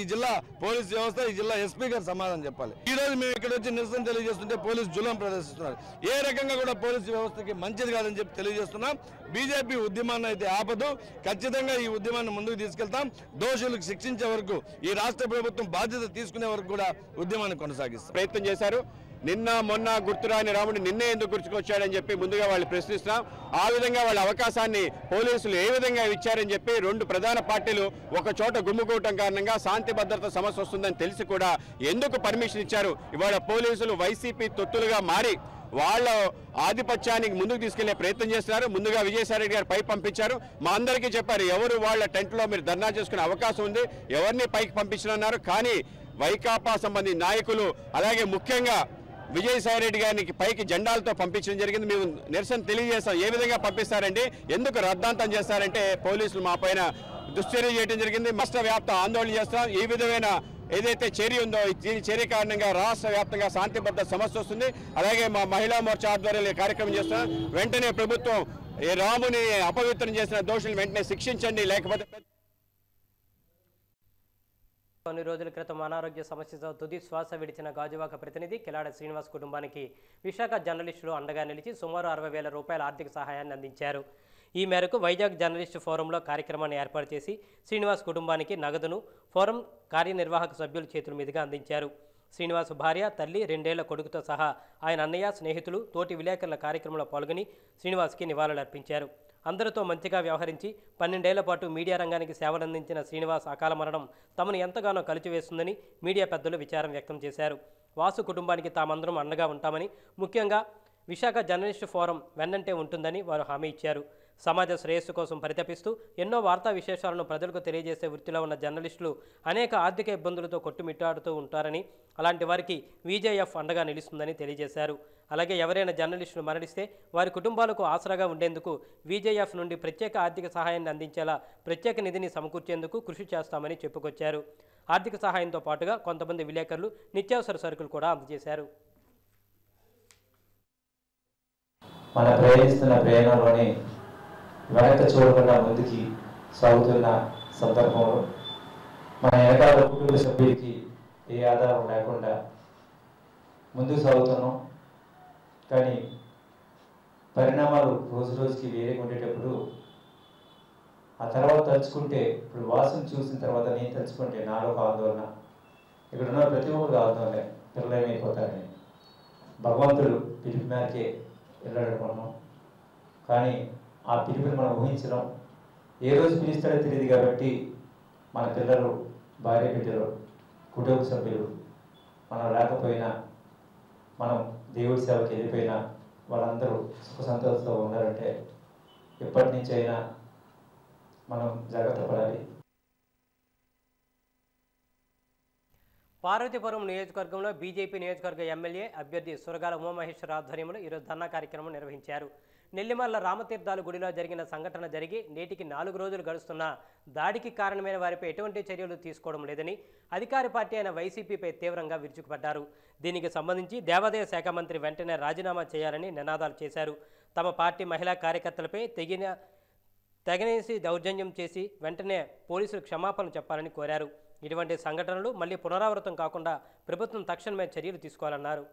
ఈ జిల్లా పోలీసు వ్యవస్థ, ఈ జిల్లా ఎస్పీ గారు సమాధానం చెప్పాలి. ఈ రోజు మేము ఇక్కడ వచ్చి నిరసన తెలియజేస్తుంటే పోలీసు జులం ప్రదర్శిస్తున్నారు. ఏ రకంగా కూడా పోలీసు వ్యవస్థకి మంచిది కాదని చెప్పి తెలియజేస్తున్నాం. బీజేపీ ఉద్యమాన్ని అయితే ఆపదు. ఖచ్చితంగా ఈ ఉద్యమాన్ని ముందుకు తీసుకెళ్తాం. దోషులకు శిక్షించే వరకు, ఈ రాష్ట్ర ప్రభుత్వం బాధ్యత తీసుకునే వరకు కూడా ఉద్యమాన్ని కొనసాగిస్తాం. ప్రయత్నం చేశారు. నిన్న మొన్న గుర్తురాని రాముడు నిన్నే ఎందుకు గుర్తుకొచ్చాడని చెప్పి ముందుగా వాళ్ళు ప్రశ్నిస్తున్నాం. ఆ విధంగా వాళ్ళ అవకాశాన్ని పోలీసులు ఏ విధంగా ఇచ్చారని చెప్పి 2 ప్రధాన పార్టీలు ఒక చోట గుమ్ముకోవటం కారణంగా శాంతి భద్రత సమస్య వస్తుందని తెలిసి కూడా ఎందుకు పర్మిషన్ ఇచ్చారు? ఇవాళ పోలీసులు వైసీపీ తొత్తులుగా మారి వాళ్ళ ఆధిపత్యానికి ముందుకు తీసుకెళ్లే ప్రయత్నం చేస్తున్నారు. ముందుగా విజయసాయిరెడ్డి గారు పైకి పంపించారు. మా అందరికీ చెప్పారు, ఎవరు వాళ్ళ టెంట్లో మీరు ధర్నా చేసుకునే అవకాశం ఉంది, ఎవరిని పైకి పంపించనున్నారు. కానీ వైకాపా సంబంధించిన నాయకులు, అలాగే ముఖ్యంగా విజయసాయిరెడ్డి గారికి పైకి జెండాలతో పంపించడం జరిగింది. మేము నిరసన తెలియజేస్తాం. ఏ విధంగా పంపిస్తారంటే, ఎందుకు రద్దాంతం చేస్తారంటే పోలీసులు మా పైన దుశ్చర్య చేయడం జరిగింది. రాష్ట్ర వ్యాప్త ఆందోళన చేస్తాం. ఈ విధమైన ఏదైతే చర్య ఉందో ఈ చర్య కారణంగా రాష్ట్ర వ్యాప్తంగా శాంతి భద్రత సమస్య వస్తుంది. అలాగే మా మహిళా మోర్చా ఆధ్వర్యంలో కార్యక్రమం చేస్తున్నాం. వెంటనే ప్రభుత్వం ఈ రాముని అపవిత్రం చేసిన దోషులను వెంటనే శిక్షించండి, లేకపోతే కొన్ని రోజుల క్రితం అనారోగ్య సమస్యతో తుది శ్వాస విడిచిన గాజువాక ప్రతినిధి కిలాడ శ్రీనివాస్ కుటుంబానికి విశాఖ జర్నలిస్టులు అండగా నిలిచి సుమారు 60,000 రూపాయల ఆర్థిక సహాయాన్ని అందించారు. ఈ మేరకు వైజాగ్ జర్నలిస్టు ఫోరంలో కార్యక్రమాన్ని ఏర్పాటు చేసి శ్రీనివాస్ కుటుంబానికి నగదును ఫోరం కార్యనిర్వాహక సభ్యుల చేతుల మీదుగా అందించారు. శ్రీనివాస్ భార్య, తల్లి, 2 ఏళ్ల కొడుకుతో సహా ఆయన అన్నయ్య, స్నేహితులు, తోటి విలేకరుల కార్యక్రమంలో పాల్గొని శ్రీనివాస్కి నివాళులర్పించారు. అందరితో మంచిగా వ్యవహరించి 12 ఏళ్ల పాటు మీడియా రంగానికి సేవలందించిన శ్రీనివాస్ అకాల మరణం తమను ఎంతగానో కలిచివేస్తుందని మీడియా పెద్దలు విచారం వ్యక్తం చేశారు. వాసు కుటుంబానికి తామందరం అండగా ఉంటామని, ముఖ్యంగా విశాఖ జర్నలిస్టు ఫోరం వెన్నంటే ఉంటుందని వారు హామీ ఇచ్చారు. సమాజ శ్రేయస్సు కోసం పరితపిస్తూ ఎన్నో వార్తా విశేషాలను ప్రజలకు తెలియజేసే వృత్తిలో ఉన్న జర్నలిస్టులు అనేక ఆర్థిక ఇబ్బందులతో కొట్టుమిట్టాడుతూ ఉంటారని, అలాంటి వారికి విజేఎఫ్ అండగా నిలుస్తుందని తెలియజేశారు. అలాగే ఎవరైనా జర్నలిస్టులు మరణిస్తే వారి కుటుంబాలకు ఆసరాగా ఉండేందుకు విజేఎఫ్ నుండి ప్రత్యేక ఆర్థిక సహాయాన్ని అందించేలా ప్రత్యేక నిధిని సమకూర్చేందుకు కృషి చేస్తామని చెప్పుకొచ్చారు. ఆర్థిక సహాయంతో పాటుగా కొంతమంది విలేకరులు నిత్యావసర సరుకులు కూడా అందజేశారు. మన ప్రయాణిస్తున్న ప్రయాణంలోనే వెనక చూడకుండా ముందుకి సాగుతున్న సందర్భంలో మన వెనకాల కుటుంబ సభ్యులకి ఏ ఆధారం లేకుండా ముందుకు సాగుతున్నాం. కానీ పరిణామాలు రోజు రోజుకి వేరేగా ఉండేటప్పుడు ఆ తర్వాత తలుచుకుంటే, ఇప్పుడు వాసుని చూసిన తర్వాత నేను తలుచుకుంటే నాలో ఒక ఆందోళన, ఇక్కడ ఉన్న ప్రతి ఒక్కరు ఆందోళన, పిల్లలు ఏమైపోతారని. భగవంతుడు పిలుపు మేరకే వెళ్ళాడనుకున్నాం. కానీ ఆ పిలుపుని మనం ఊహించడం, ఏ రోజు పిలుస్తాడో తెలియదు. కాబట్టి మన పిల్లలు, భార్య బిడ్డలు, కుటుంబ సభ్యులు మనం లేకపోయినా, మనం దేవుడి సేవకి వెళ్ళిపోయినా వాళ్ళందరూ సుఖ సంతోషంతో ఉండాలంటే ఎప్పటి నుంచి అయినా మనం జాగ్రత్త పడాలి. పార్వతీపురం నియోజకవర్గంలో బీజేపీ నియోజకవర్గ ఎమ్మెల్యే అభ్యర్థి సురగాల ఉమామహేశ్వర ఆధ్వర్యంలో ఈరోజు ధర్నా కార్యక్రమం నిర్వహించారు. నెల్లిమర్ల రామతీర్థాలు గుడిలో జరిగిన సంఘటన జరిగి నేటికి 4 రోజులు గడుస్తున్నా దాడికి కారణమైన వారిపై ఎటువంటి చర్యలు తీసుకోవడం లేదని అధికార పార్టీ అయిన వైసీపీపై తీవ్రంగా విరుచుకుపడ్డారు. దీనికి సంబంధించి దేవాదాయ శాఖ మంత్రి వెంటనే రాజీనామా చేయాలని నినాదాలు చేశారు. తమ పార్టీ మహిళా కార్యకర్తలపై తెగనేసి దౌర్జన్యం చేసి వెంటనే పోలీసులు క్షమాపణ చెప్పాలని కోరారు. ఇటువంటి సంఘటనలు మళ్లీ పునరావృతం కాకుండా ప్రభుత్వం తక్షణమే చర్యలు తీసుకోవాలన్నారు.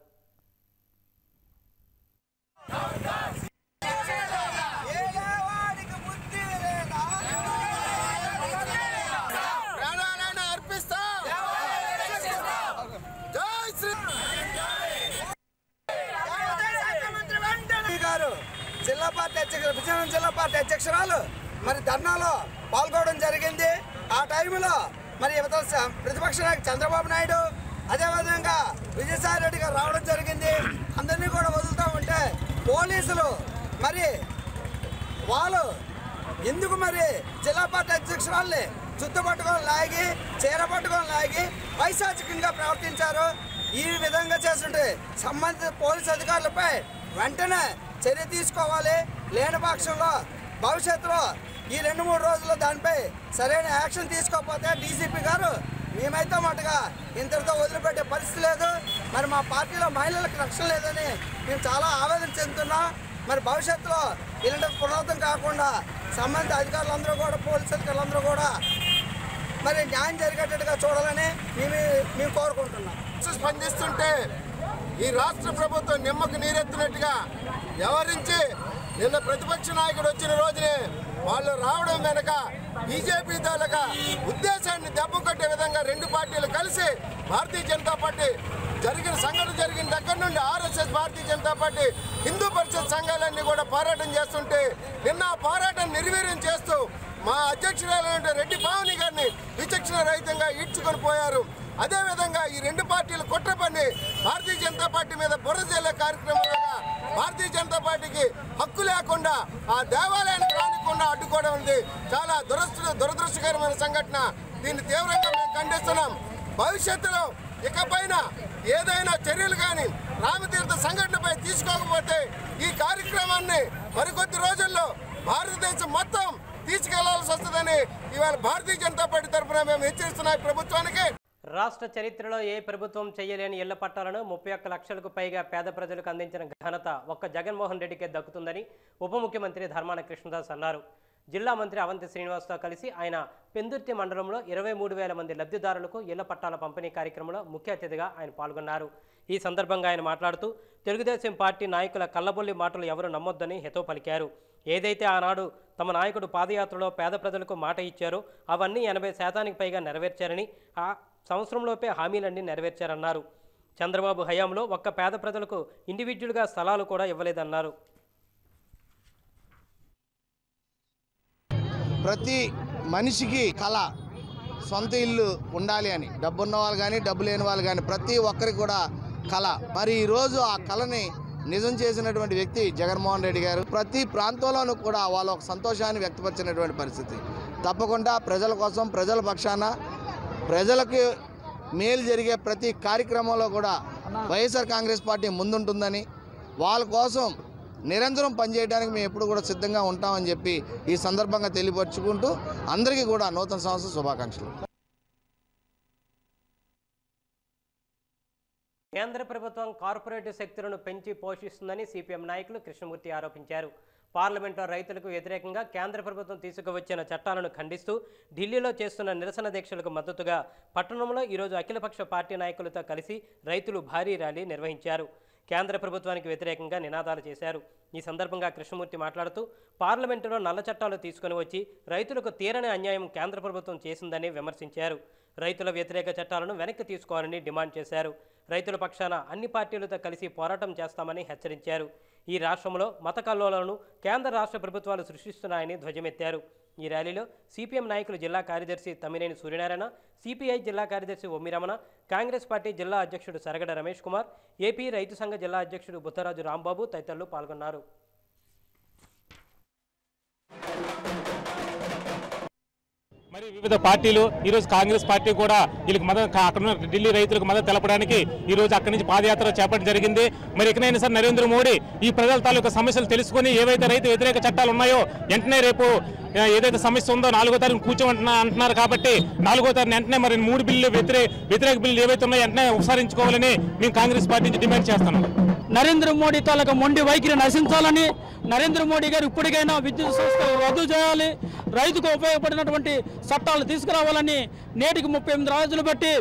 విజయనగరం జిల్లా పార్టీ అధ్యక్షురాలు మరి ధర్నాలో పాల్గొనడం జరిగింది. ఆ టైంలో మరి ప్రతిపక్ష నాయకుడు చంద్రబాబు నాయుడు, అదేవిధంగా విజయసాయిరెడ్డి గారు రావడం జరిగింది. అందరినీ కూడా వదులుతూ ఉంటే పోలీసులు మరి వాళ్ళు ఎందుకు మరి జిల్లా పార్టీ అధ్యక్షురాల్ని చుట్టుపట్టుకొని లాగి చీర పట్టుకొని లాగి పైశాచికంగా ప్రవర్తించారు. ఈ విధంగా చేస్తుంటే సంబంధిత పోలీసు అధికారులపై వెంటనే చర్య తీసుకోవాలి. లేని పక్షంలో భవిష్యత్తులో ఈ 2-3 రోజుల్లో దానిపై సరైన యాక్షన్ తీసుకోకపోతే డీసీపీ గారు మేమైతే మటుగా ఇంతటితో వదిలిపెట్టే పరిస్థితి లేదు. మరి మా పార్టీలో మహిళలకు రక్షణ లేదని మేము చాలా ఆవేదన చెందుతున్నాం. మరి భవిష్యత్తులో ఇలాంటి పునరావృతం కాకుండా సంబంధిత అధికారులందరూ కూడా పోలీసు అధికారులందరూ కూడా మరి న్యాయం జరిగేటట్టుగా చూడాలని మేము కోరుకుంటున్నాం. స్పందిస్తుంటే ఈ రాష్ట్ర ప్రభుత్వం నిమ్మకు నీరెత్తినట్టుగా వ్యవహరించి నిన్న ప్రతిపక్ష నాయకుడు వచ్చిన రోజునే వాళ్ళు రావడం వెనక బీజేపీ తాలూకా ఉద్దేశాన్ని దెబ్బకొట్టే విధంగా 2 పార్టీలు కలిసి భారతీయ జనతా పార్టీ సంఘటన జరిగిన దగ్గర నుండి ఆర్ఎస్ఎస్ భారతీయ జనతా పార్టీ హిందూ పరిషత్ సంఘాలన్నీ కూడా పోరాటం చేస్తుంటే నిన్న ఆ పోరాటం నిర్వీర్యం చేస్తూ మా అధ్యక్షురాలైన రెడ్డి పావని గారిని విచక్షణ రహితంగా ఈడ్చుకొని పోయారు. అదేవిధంగా ఈ 2 పార్టీలు కుట్ర పని భారతీయ జనతా పార్టీ మీద బుర్ర జల్లే కార్యక్రమంలో భారతీయ జనతా పార్టీకి హక్కు లేకుండా ఆ దేవాలయానికి రానికుండా అడ్డుకోవడం ఉంది చాలా దురదృష్టకరమైన సంఘటన. దీన్ని తీవ్రంగా మేము ఖండిస్తున్నాం. భవిష్యత్తులో ఇకపైన ఏదైనా చర్యలు కానీ రామతీర్థ సంఘటనపై తీసుకోకపోతే ఈ కార్యక్రమాన్ని మరికొద్ది రోజుల్లో భారతదేశం మొత్తం తీసుకెళ్లాల్సి వస్తుందని ఇవాళ భారతీయ జనతా పార్టీ తరఫున మేము హెచ్చరిస్తున్నాం ప్రభుత్వానికి. రాష్ట్ర చరిత్రలో ఏ ప్రభుత్వం చేయలేని ఇళ్ల పట్టాలను 31 లక్షలకు పైగా పేద ప్రజలకు అందించిన ఘనత ఒక్క జగన్మోహన్ రెడ్డికే దక్కుతుందని ఉప ముఖ్యమంత్రి ధర్మాన కృష్ణదాస్ అన్నారు. జిల్లా మంత్రి అవంతి శ్రీనివాస్తో కలిసి ఆయన పెందుర్తి మండలంలో 23,000 మంది లబ్ధిదారులకు ఇళ్ల పట్టాల పంపిణీ కార్యక్రమంలో ముఖ్య అతిథిగా ఆయన పాల్గొన్నారు. ఈ సందర్భంగా ఆయన మాట్లాడుతూ తెలుగుదేశం పార్టీ నాయకుల కల్లబొల్లి మాటలు ఎవరు నమ్మొద్దని హితవు పలికారు. ఏదైతే ఆనాడు తమ నాయకుడు పాదయాత్రలో పేద ప్రజలకు మాట ఇచ్చారో అవన్నీ 80% పైగా నెరవేర్చారని, ఆ సంవత్సరంలోపే హామీలన్నీ నెరవేర్చారన్నారు. చంద్రబాబు హయాంలో ఒక్క పేద ప్రజలకు ఇండివిజువల్గా స్థలాలు కూడా ఇవ్వలేదన్నారు. ప్రతి మనిషికి కళ సొంత ఇల్లు ఉండాలి అని, డబ్బున్న వాళ్ళు కానీ డబ్బు లేని వాళ్ళు కానీ ప్రతి ఒక్కరికి కూడా కళ. మరి ఈరోజు ఆ కళని నిజం చేసినటువంటి వ్యక్తి జగన్మోహన్ రెడ్డి గారు. ప్రతి ప్రాంతంలోనూ కూడా వాళ్ళ ఒక సంతోషాన్ని వ్యక్తపరిచినటువంటి పరిస్థితి. తప్పకుండా ప్రజల కోసం, ప్రజల పక్షాన, ప్రజలకు మేలు జరిగే ప్రతి కార్యక్రమంలో కూడా వైఎస్ఆర్ కాంగ్రెస్ పార్టీ ముందుంటుందని, వాళ్ళ కోసం నిరంతరం పనిచేయడానికి మేము ఎప్పుడు కూడా సిద్ధంగా ఉంటామని చెప్పి ఈ సందర్భంగా తెలియపరుచుకుంటూ అందరికీ కూడా నూతన సంవత్సర శుభాకాంక్షలు. కేంద్ర ప్రభుత్వం కార్పొరేట్ శక్తులను పెంచి పోషిస్తుందని సిపిఎం నాయకులు కృష్ణమూర్తి ఆరోపించారు. పార్లమెంట్లో రైతులకు వ్యతిరేకంగా కేంద్ర ప్రభుత్వం తీసుకువచ్చిన చట్టాలను ఖండిస్తూ ఢిల్లీలో చేస్తున్న నిరసన దీక్షలకు మద్దతుగా పట్టణంలో ఈరోజు అఖిలపక్ష పార్టీ నాయకులతో కలిసి రైతులు భారీ ర్యాలీ నిర్వహించారు. కేంద్ర ప్రభుత్వానికి వ్యతిరేకంగా నినాదాలు చేశారు. ఈ సందర్భంగా కృష్ణమూర్తి మాట్లాడుతూ పార్లమెంటులో నల్ల చట్టాలు తీసుకుని వచ్చి రైతులకు తీరని అన్యాయం కేంద్ర ప్రభుత్వం చేసిందని విమర్శించారు. రైతుల వ్యతిరేక చట్టాలను వెనక్కి తీసుకోవాలని డిమాండ్ చేశారు. రైతుల పక్షాన అన్ని పార్టీలతో కలిసి పోరాటం చేస్తామని హెచ్చరించారు. ఈ రాష్ట్రంలో మత కల్లోలను కేంద్ర రాష్ట్ర ప్రభుత్వాలు సృష్టిస్తున్నాయని ధ్వజమెత్తారు. ఈ ర్యాలీలో సిపిఎం నాయకులు జిల్లా కార్యదర్శి తమ్మినేని సూర్యనారాయణ, సిపిఐ జిల్లా కార్యదర్శి ఒమ్మిరమణ, కాంగ్రెస్ పార్టీ జిల్లా అధ్యక్షుడు సరగడ రమేష్ కుమార్, ఏపీ రైతు సంఘ జిల్లా అధ్యక్షుడు బుత్తరాజు రాంబాబు తదితరులు పాల్గొన్నారు. మరి వివిధ పార్టీలు ఈరోజు కాంగ్రెస్ పార్టీ కూడా వీళ్ళకి మద్దతు, అక్కడ ఢిల్లీ రైతులకు మద్దతు తెలపడానికి ఈరోజు అక్కడి నుంచి పాదయాత్ర చేపట్టడం జరిగింది. మరి ఎక్కడైనా సరే నరేంద్ర మోడీ ఈ ప్రజల తాలూకా సమస్యలు తెలుసుకొని ఏవైతే రైతు వ్యతిరేక చట్టాలు ఉన్నాయో వెంటనే రేపు ఏదైతే సమస్య ఉందో 4వ తారీఖు కూర్చోమంటున్నారు కాబట్టి 4వ తారీఖు వెంటనే మరి 3 బిల్లు వ్యతిరేక బిల్లు ఏవైతే ఉన్నాయో వెంటనే ఉపసరించుకోవాలని మేము కాంగ్రెస్ పార్టీ నుంచి డిమాండ్ చేస్తున్నాం. నరేంద్ర మోడీ తాలూకా మొండి వైఖరి నశించాలని, నరేంద్ర మోడీ గారు ఇప్పటికైనా విద్యుత్ సంస్థలు రద్దు చేయాలి, రైతుకు ఉపయోగపడినటువంటి చట్టాలు తీసుకురావాలని నేటికి 38 రోజులు బట్టి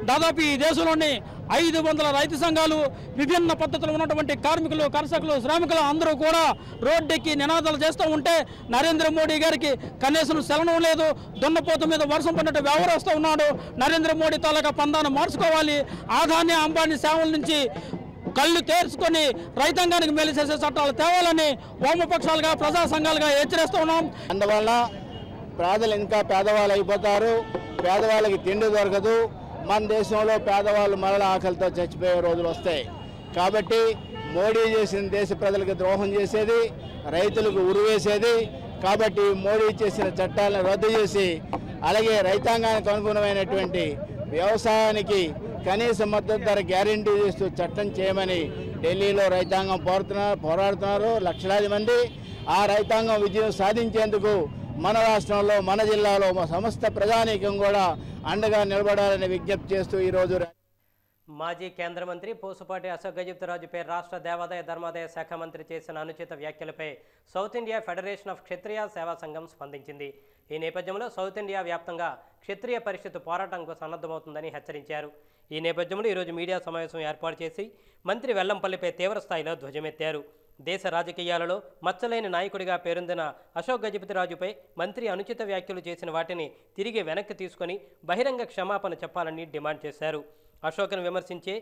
దాదాపు ఈ దేశంలోని 500 రైతు సంఘాలు, విభిన్న పద్ధతులు ఉన్నటువంటి కార్మికులు, కర్షకులు, శ్రామికులు అందరూ కూడా రోడ్డెక్కి నినాదాలు చేస్తూ ఉంటే నరేంద్ర మోడీ గారికి కనీసం సెలవు లేదు. దున్నపోత మీద వర్షం పడినట్టు వ్యవహరిస్తూ ఉన్నాడు. నరేంద్ర మోడీ తాలూకా పందాన్ని మార్చుకోవాలి. ఆదాని అంబానీ సేవల నుంచి కళ్ళు తెరుచుకొని రైతాంగానికి మేలు చేసే చట్టాలు తేవాలని వామపక్షాలుగా, ప్రజా సంఘాలుగా హెచ్చరిస్తూ ఉన్నాం. అందువల్ల పేదలు ఇంకా పేదవాళ్ళు అయిపోతారు, పేదవాళ్ళకి తిండి దొరకదు. మన దేశంలో పేదవాళ్ళు మరల ఆకలితో చచ్చిపోయే రోజులు వస్తాయి. కాబట్టి మోడీ చేసిన దేశ ప్రజలకు ద్రోహం చేసేది, రైతులకు ఉరివేసేది, కాబట్టి మోడీ చేసిన చట్టాలను రద్దు చేసి అలాగే రైతాంగానికి అనుగుణమైనటువంటి వ్యవసాయానికి కనీస మద్దతు ధర గ్యారెంటీ చేస్తూ చట్టం చేయమని ఢిల్లీలో రైతాంగం పోరాడుతున్నారు లక్షలాది మంది. ఆ రైతాంగం విజయం సాధించేందుకు మన రాష్ట్రంలో మన జిల్లాలో సమస్త ప్రజానీకం కూడా అండగా నిలబడాలని విజ్ఞప్తి చేస్తూ ఈరోజు మాజీ కేంద్ర మంత్రి పూసపాటి అశోక్ గజపతిరాజుపై రాష్ట్ర దేవాదాయ ధర్మాదాయ శాఖ మంత్రి చేసిన అనుచిత వ్యాఖ్యలపై సౌత్ ఇండియా ఫెడరేషన్ ఆఫ్ క్షత్రియ సేవా సంఘం స్పందించింది. ఈ నేపథ్యంలో సౌత్ ఇండియా వ్యాప్తంగా క్షత్రియ పరిషత్ పోరాటంకు సన్నద్ధమవుతుందని హెచ్చరించారు. ఈ నేపథ్యంలో ఈరోజు మీడియా సమావేశం ఏర్పాటు చేసి మంత్రి వెల్లంపల్లిపై తీవ్రస్థాయిలో ధ్వజమెత్తారు. దేశ రాజకీయాలలో మచ్చలేని నాయకుడిగా పేరొందిన అశోక్ గజపతిరాజుపై మంత్రి అనుచిత వ్యాఖ్యలు చేసిన వాటిని తిరిగి వెనక్కి తీసుకొని బహిరంగ క్షమాపణ చెప్పాలని డిమాండ్ చేశారు. అశోక్ను విమర్శించే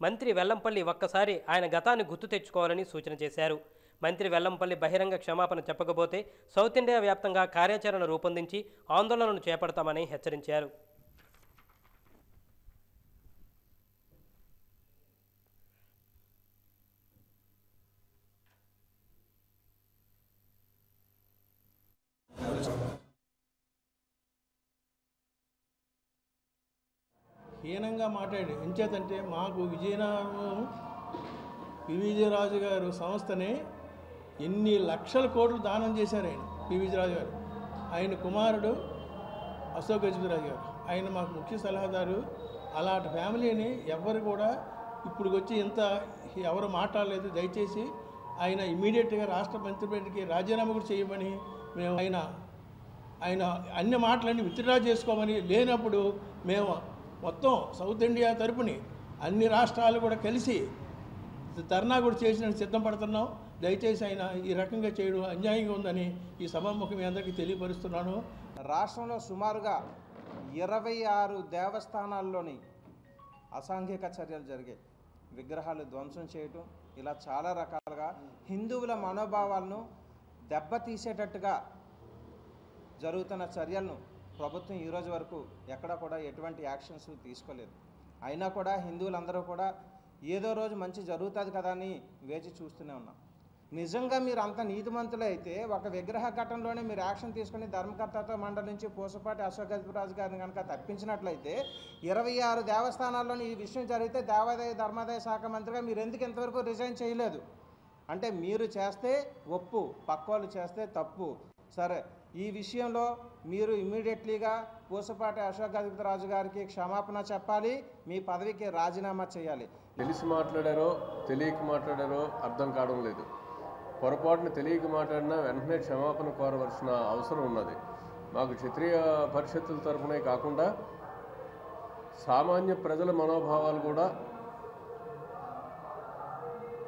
మంత్రి వెల్లంపల్లి ఒక్కసారి ఆయన గతాన్ని గుర్తు తెచ్చుకోవాలని సూచన చేశారు. మంత్రి వెల్లంపల్లి బహిరంగ క్షమాపణ చెప్పకపోతే సౌత్ ఇండియా వ్యాప్తంగా కార్యాచరణ రూపొందించి ఆందోళనలు చేపడతామని హెచ్చరించారు. హీనంగా మాట్లాడి ఎంచేతంటే మాకు వివిజయరాజు గారు సంస్థని ఎన్ని లక్షల కోట్లు దానం చేశారు ఆయన వివిజయరాజు గారు. ఆయన కుమారుడు అశోక్ గజపతిరాజు గారు, ఆయన మాకు ముఖ్య సలహాదారు. అలాంటి ఫ్యామిలీని ఎవరు కూడా ఇప్పుడు వచ్చి ఇంత ఎవరు మాట్లాడలేదు. దయచేసి ఆయన ఇమీడియట్గా రాష్ట్ర మంత్రిపేటకి రాజీనామా కూడా చేయమని మేము ఆయన అన్ని మాటలన్నీ విత్డ్రా చేసుకోమని లేనప్పుడు మేము మొత్తం సౌత్ ఇండియా తరపుని అన్ని రాష్ట్రాలు కూడా కలిసి ధర్నా కూడా చేసిన సిద్ధం పడుతున్నాం. దయచేసి ఆయన ఈ రకంగా చేయడం అన్యాయంగా ఉందని ఈ సభాముఖం మీ అందరికీ తెలియపరుస్తున్నాను. రాష్ట్రంలో సుమారుగా 26 దేవస్థానాల్లోని అసాంఘిక చర్యలు జరిగాయి. విగ్రహాలు ధ్వంసం చేయటం, ఇలా చాలా రకాలుగా హిందువుల మనోభావాలను దెబ్బతీసేటట్టుగా జరుగుతున్న చర్యలను ప్రభుత్వం ఈరోజు వరకు ఎక్కడ కూడా ఎటువంటి యాక్షన్స్ తీసుకోలేదు. అయినా కూడా హిందువులందరూ కూడా ఏదో రోజు మంచి జరుగుతుంది కదా అని వేచి చూస్తూనే ఉన్నాం. నిజంగా మీరు అంత నీతిమంతులు అయితే ఒక విగ్రహ ఘటనలోనే మీరు యాక్షన్ తీసుకుని ధర్మకర్తత్వ మండలి నుంచి పూసపాటి అశోక్ గజపతిరాజు గారిని కనుక తప్పించినట్లయితే 26 దేవస్థానాల్లోని ఈ విషయం జరిగితే దేవాదాయ ధర్మాదాయ శాఖ మంత్రిగా మీరు ఎందుకు ఇంతవరకు రిజైన్ చేయలేదు? అంటే మీరు చేస్తే ఒప్పు, పక్కోళ్ళు చేస్తే తప్పు. సరే, ఈ విషయంలో మీరు ఇమ్మీడియట్లీగా పూసపాటి అశోక్ గజపతిరాజు గారికి క్షమాపణ చెప్పాలి, మీ పదవికి రాజీనామా చేయాలి. తెలిసి మాట్లాడారో తెలియక మాట్లాడారో అర్థం కావడం లేదు. పొరపాటున తెలియక మాట్లాడినా వెంటనే క్షమాపణ కోరవలసిన అవసరం ఉన్నది. మాకు క్షత్రియ పరిషత్తుల తరఫునే కాకుండా సామాన్య ప్రజల మనోభావాలు కూడా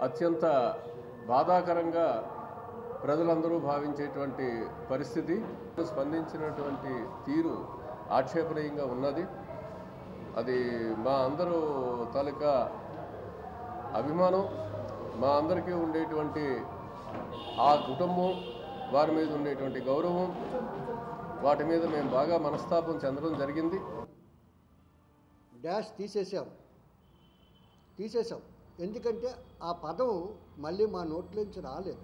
అత్యంత బాధాకరంగా ప్రజలందరూ భావించేటువంటి పరిస్థితి. స్పందించినటువంటి తీరు ఆక్షేపణీయంగా ఉన్నది. అది మా అందరూ తాలూకా అభిమానం, మా అందరికీ ఉండేటువంటి ఆ కుటుంబం, వారి మీద ఉండేటువంటి గౌరవం, వాటి మీద మేము బాగా మనస్తాపం చెందడం జరిగింది. డాష్ తీసేసాం. ఎందుకంటే ఆ పదం మళ్ళీ మా నోట్లోంచి రాలేదు.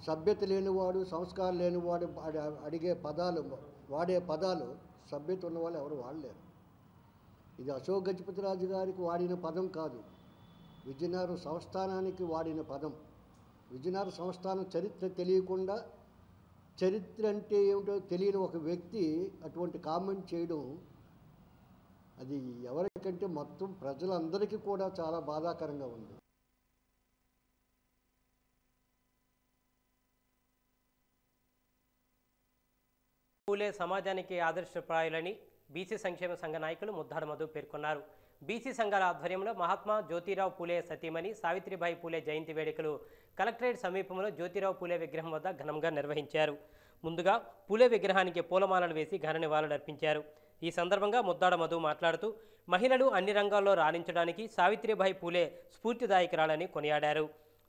సభ్యత లేనివాడు, సంస్కారం లేనివాడు అడిగే పదాలు, వాడే పదాలు సభ్యత ఉన్నవాళ్ళు ఎవరు వాడలేరు. ఇది అశోక్ గజపతిరాజు గారికి వాడిన పదం కాదు, విజయనగరం సంస్థానానికి వాడిన పదం. విజయనగరం సంస్థానం చరిత్ర తెలియకుండా, చరిత్ర అంటే ఏమిటో తెలియని ఒక వ్యక్తి అటువంటి కామెంట్ చేయడం, అది ఎవరికంటే మొత్తం ప్రజలందరికీ కూడా చాలా బాధాకరంగా ఉంది. పూలే సమాజానికి ఆదర్శప్రాయులని బీసీ సంక్షేమ సంఘ నాయకులు ముద్దాడ మధు పేర్కొన్నారు. బీసీ సంఘాల ఆధ్వర్యంలో మహాత్మా జ్యోతిరావు పూలే సతీమణి సావిత్రిబాయి పూలే జయంతి వేడుకలు కలెక్టరేట్ సమీపంలో జ్యోతిరావు పూలే విగ్రహం వద్ద ఘనంగా నిర్వహించారు. ముందుగా పూలే విగ్రహానికి పూలమాలలు వేసి ఘన నివాళులర్పించారు. ఈ సందర్భంగా ముద్దాడ మధు మాట్లాడుతూ మహిళలు అన్ని రంగాల్లో రాణించడానికి సావిత్రిబాయి పూలే స్ఫూర్తిదాయకురాలని కొనియాడారు.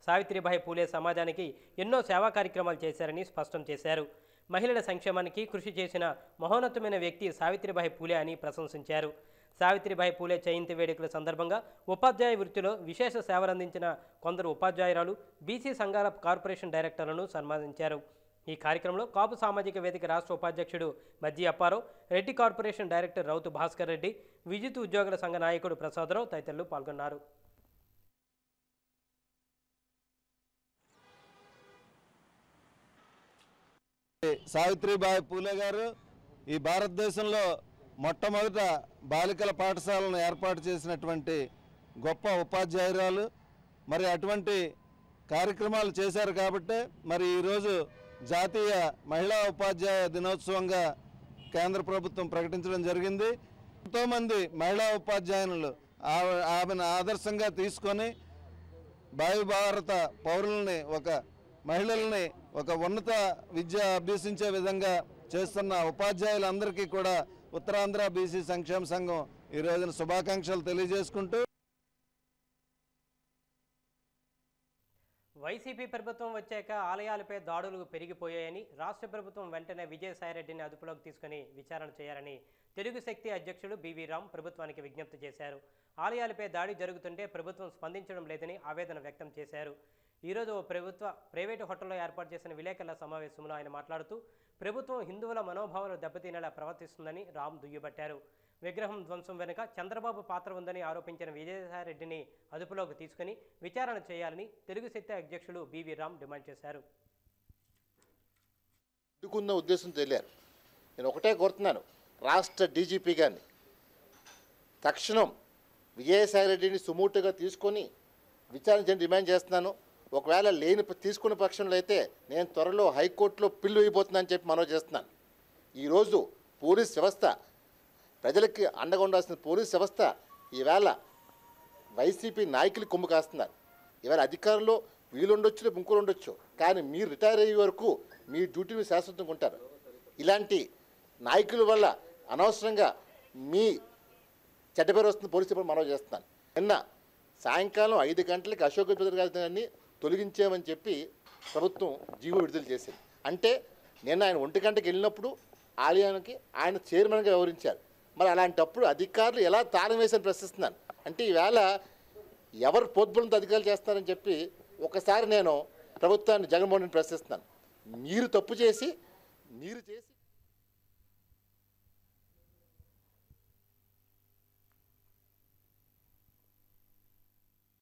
సావిత్రిబాయి పూలే సమాజానికి ఎన్నో సేవా కార్యక్రమాలు చేశారని స్పష్టం చేశారు. మహిళల సంక్షేమానికి కృషి చేసిన మహోన్నతమైన వ్యక్తి సావిత్రిబాయి పూలే అని ప్రశంసించారు. సావిత్రిబాయి పూలే జయంతి వేడుకల సందర్భంగా ఉపాధ్యాయ వృత్తిలో విశేష సేవలందించిన కొందరు ఉపాధ్యాయురాలు బీసీ సంఘాల కార్పొరేషన్ డైరెక్టర్లను సన్మానించారు. ఈ కార్యక్రమంలో కాపు సామాజిక వేదిక రాష్ట్ర ఉపాధ్యక్షుడు మజ్జి అప్పారావు, రెడ్డి కార్పొరేషన్ డైరెక్టర్ రౌతు భాస్కర్ రెడ్డి, విద్యుత్ ఉద్యోగుల సంఘ నాయకుడు ప్రసాదరావు తదితరులు పాల్గొన్నారు. సావిత్రిబాయి పూలే గారు ఈ భారతదేశంలో మొట్టమొదట బాలికల పాఠశాలను ఏర్పాటు చేసినటువంటి గొప్ప ఉపాధ్యాయురాలు. మరి అటువంటి కార్యక్రమాలు చేశారు కాబట్టి మరి ఈరోజు జాతీయ మహిళా ఉపాధ్యాయ దినోత్సవంగా కేంద్ర ప్రభుత్వం ప్రకటించడం జరిగింది. ఎంతోమంది మహిళా ఉపాధ్యాయులు ఆమెను ఆదర్శంగా తీసుకొని భారత పౌరుల్ని మహిళల్ని ఒక ఉన్నత విద్య అభ్యసించే విధంగా చేస్తున్న ఉపాధ్యాయులందరికీ కూడా ఉత్తరాంధ్ర బీసీ సంక్షేమ సంఘం ఈ రోజున శుభాకాంక్షలు తెలియజేసుకుంటూ వైసీపీ ప్రభుత్వం వచ్చాక ఆలయాలపై దాడులు పెరిగిపోయాయని రాష్ట్ర ప్రభుత్వం వెంటనే విజయసాయిరెడ్డిని అదుపులోకి తీసుకుని విచారణ చేయాలని తెలుగు శక్తి అధ్యక్షుడు బివి రామ్ ప్రభుత్వానికి విజ్ఞప్తి చేశారు. ఆలయాలపై దాడి జరుగుతుంటే ప్రభుత్వం స్పందించడం లేదని ఆవేదన వ్యక్తం చేశారు. ఈరోజు ప్రైవేటు హోటల్లో ఏర్పాటు చేసిన విలేకరుల సమావేశంలో ఆయన మాట్లాడుతూ ప్రభుత్వం హిందువుల మనోభావాలు దెబ్బతినేలా ప్రవర్తిస్తుందని రామ్ దుయ్యబట్టారు. విగ్రహం ధ్వంసం వెనుక చంద్రబాబు పాత్ర ఉందని ఆరోపించిన విజయసాయిరెడ్డిని అదుపులోకి తీసుకుని విచారణ చేయాలని తెలుగు శక్తి అధ్యక్షుడు బివి రామ్ డిమాండ్ చేశారు. అడ్డుకున్న ఉద్దేశం తెలియారు. నేను ఒకటే కోరుతున్నాను, రాష్ట్ర డీజీపీ గారిని తక్షణం విజయసాయిరెడ్డిని సుమూటుగా తీసుకొని విచారణ డిమాండ్ చేస్తున్నాను. ఒకవేళ తీసుకున్న పక్షంలో అయితే నేను త్వరలో హైకోర్టులో పిల్లు అయిపోతుందని చెప్పి మనవి చేస్తున్నాను. ఈరోజు పోలీస్ వ్యవస్థ, ప్రజలకి అండగా ఉండాల్సిన పోలీస్ వ్యవస్థ ఈవేళ వైసీపీ నాయకులు కొమ్ము కాస్తున్నారు. ఈవేళ అధికారంలో వీళ్ళుండొచ్చు, ఇంకోరు ఉండొచ్చు, కానీ మీరు రిటైర్ అయ్యే వరకు మీ డ్యూటీని శాశ్వతంగా ఉంటారు. ఇలాంటి నాయకుల వల్ల అనవసరంగా మీ చెడ్డ పేరు వస్తుంది పోలీసు మనవి చేస్తున్నాను. నిన్న సాయంకాలం 5 గంటలకి అశోక్ గజపతి గారిని తొలగించామని చెప్పి ప్రభుత్వం జీవో విడుదల చేసింది. అంటే నిన్న ఆయన 1 గంటకి వెళ్ళినప్పుడు ఆలయానికి ఆయన చైర్మన్గా వ్యవహరించారు. మరి అలాంటప్పుడు అధికారులు ఎలా తాళం వేసని ప్రశ్నిస్తున్నాను. అంటే ఈవేళ ఎవరు పొద్దులంతా అధికారులు చేస్తారని చెప్పి ఒకసారి నేను ప్రభుత్వాన్ని జగన్మోహన్ రెడ్డిని ప్రశ్నిస్తున్నాను. మీరు తప్పు చేసి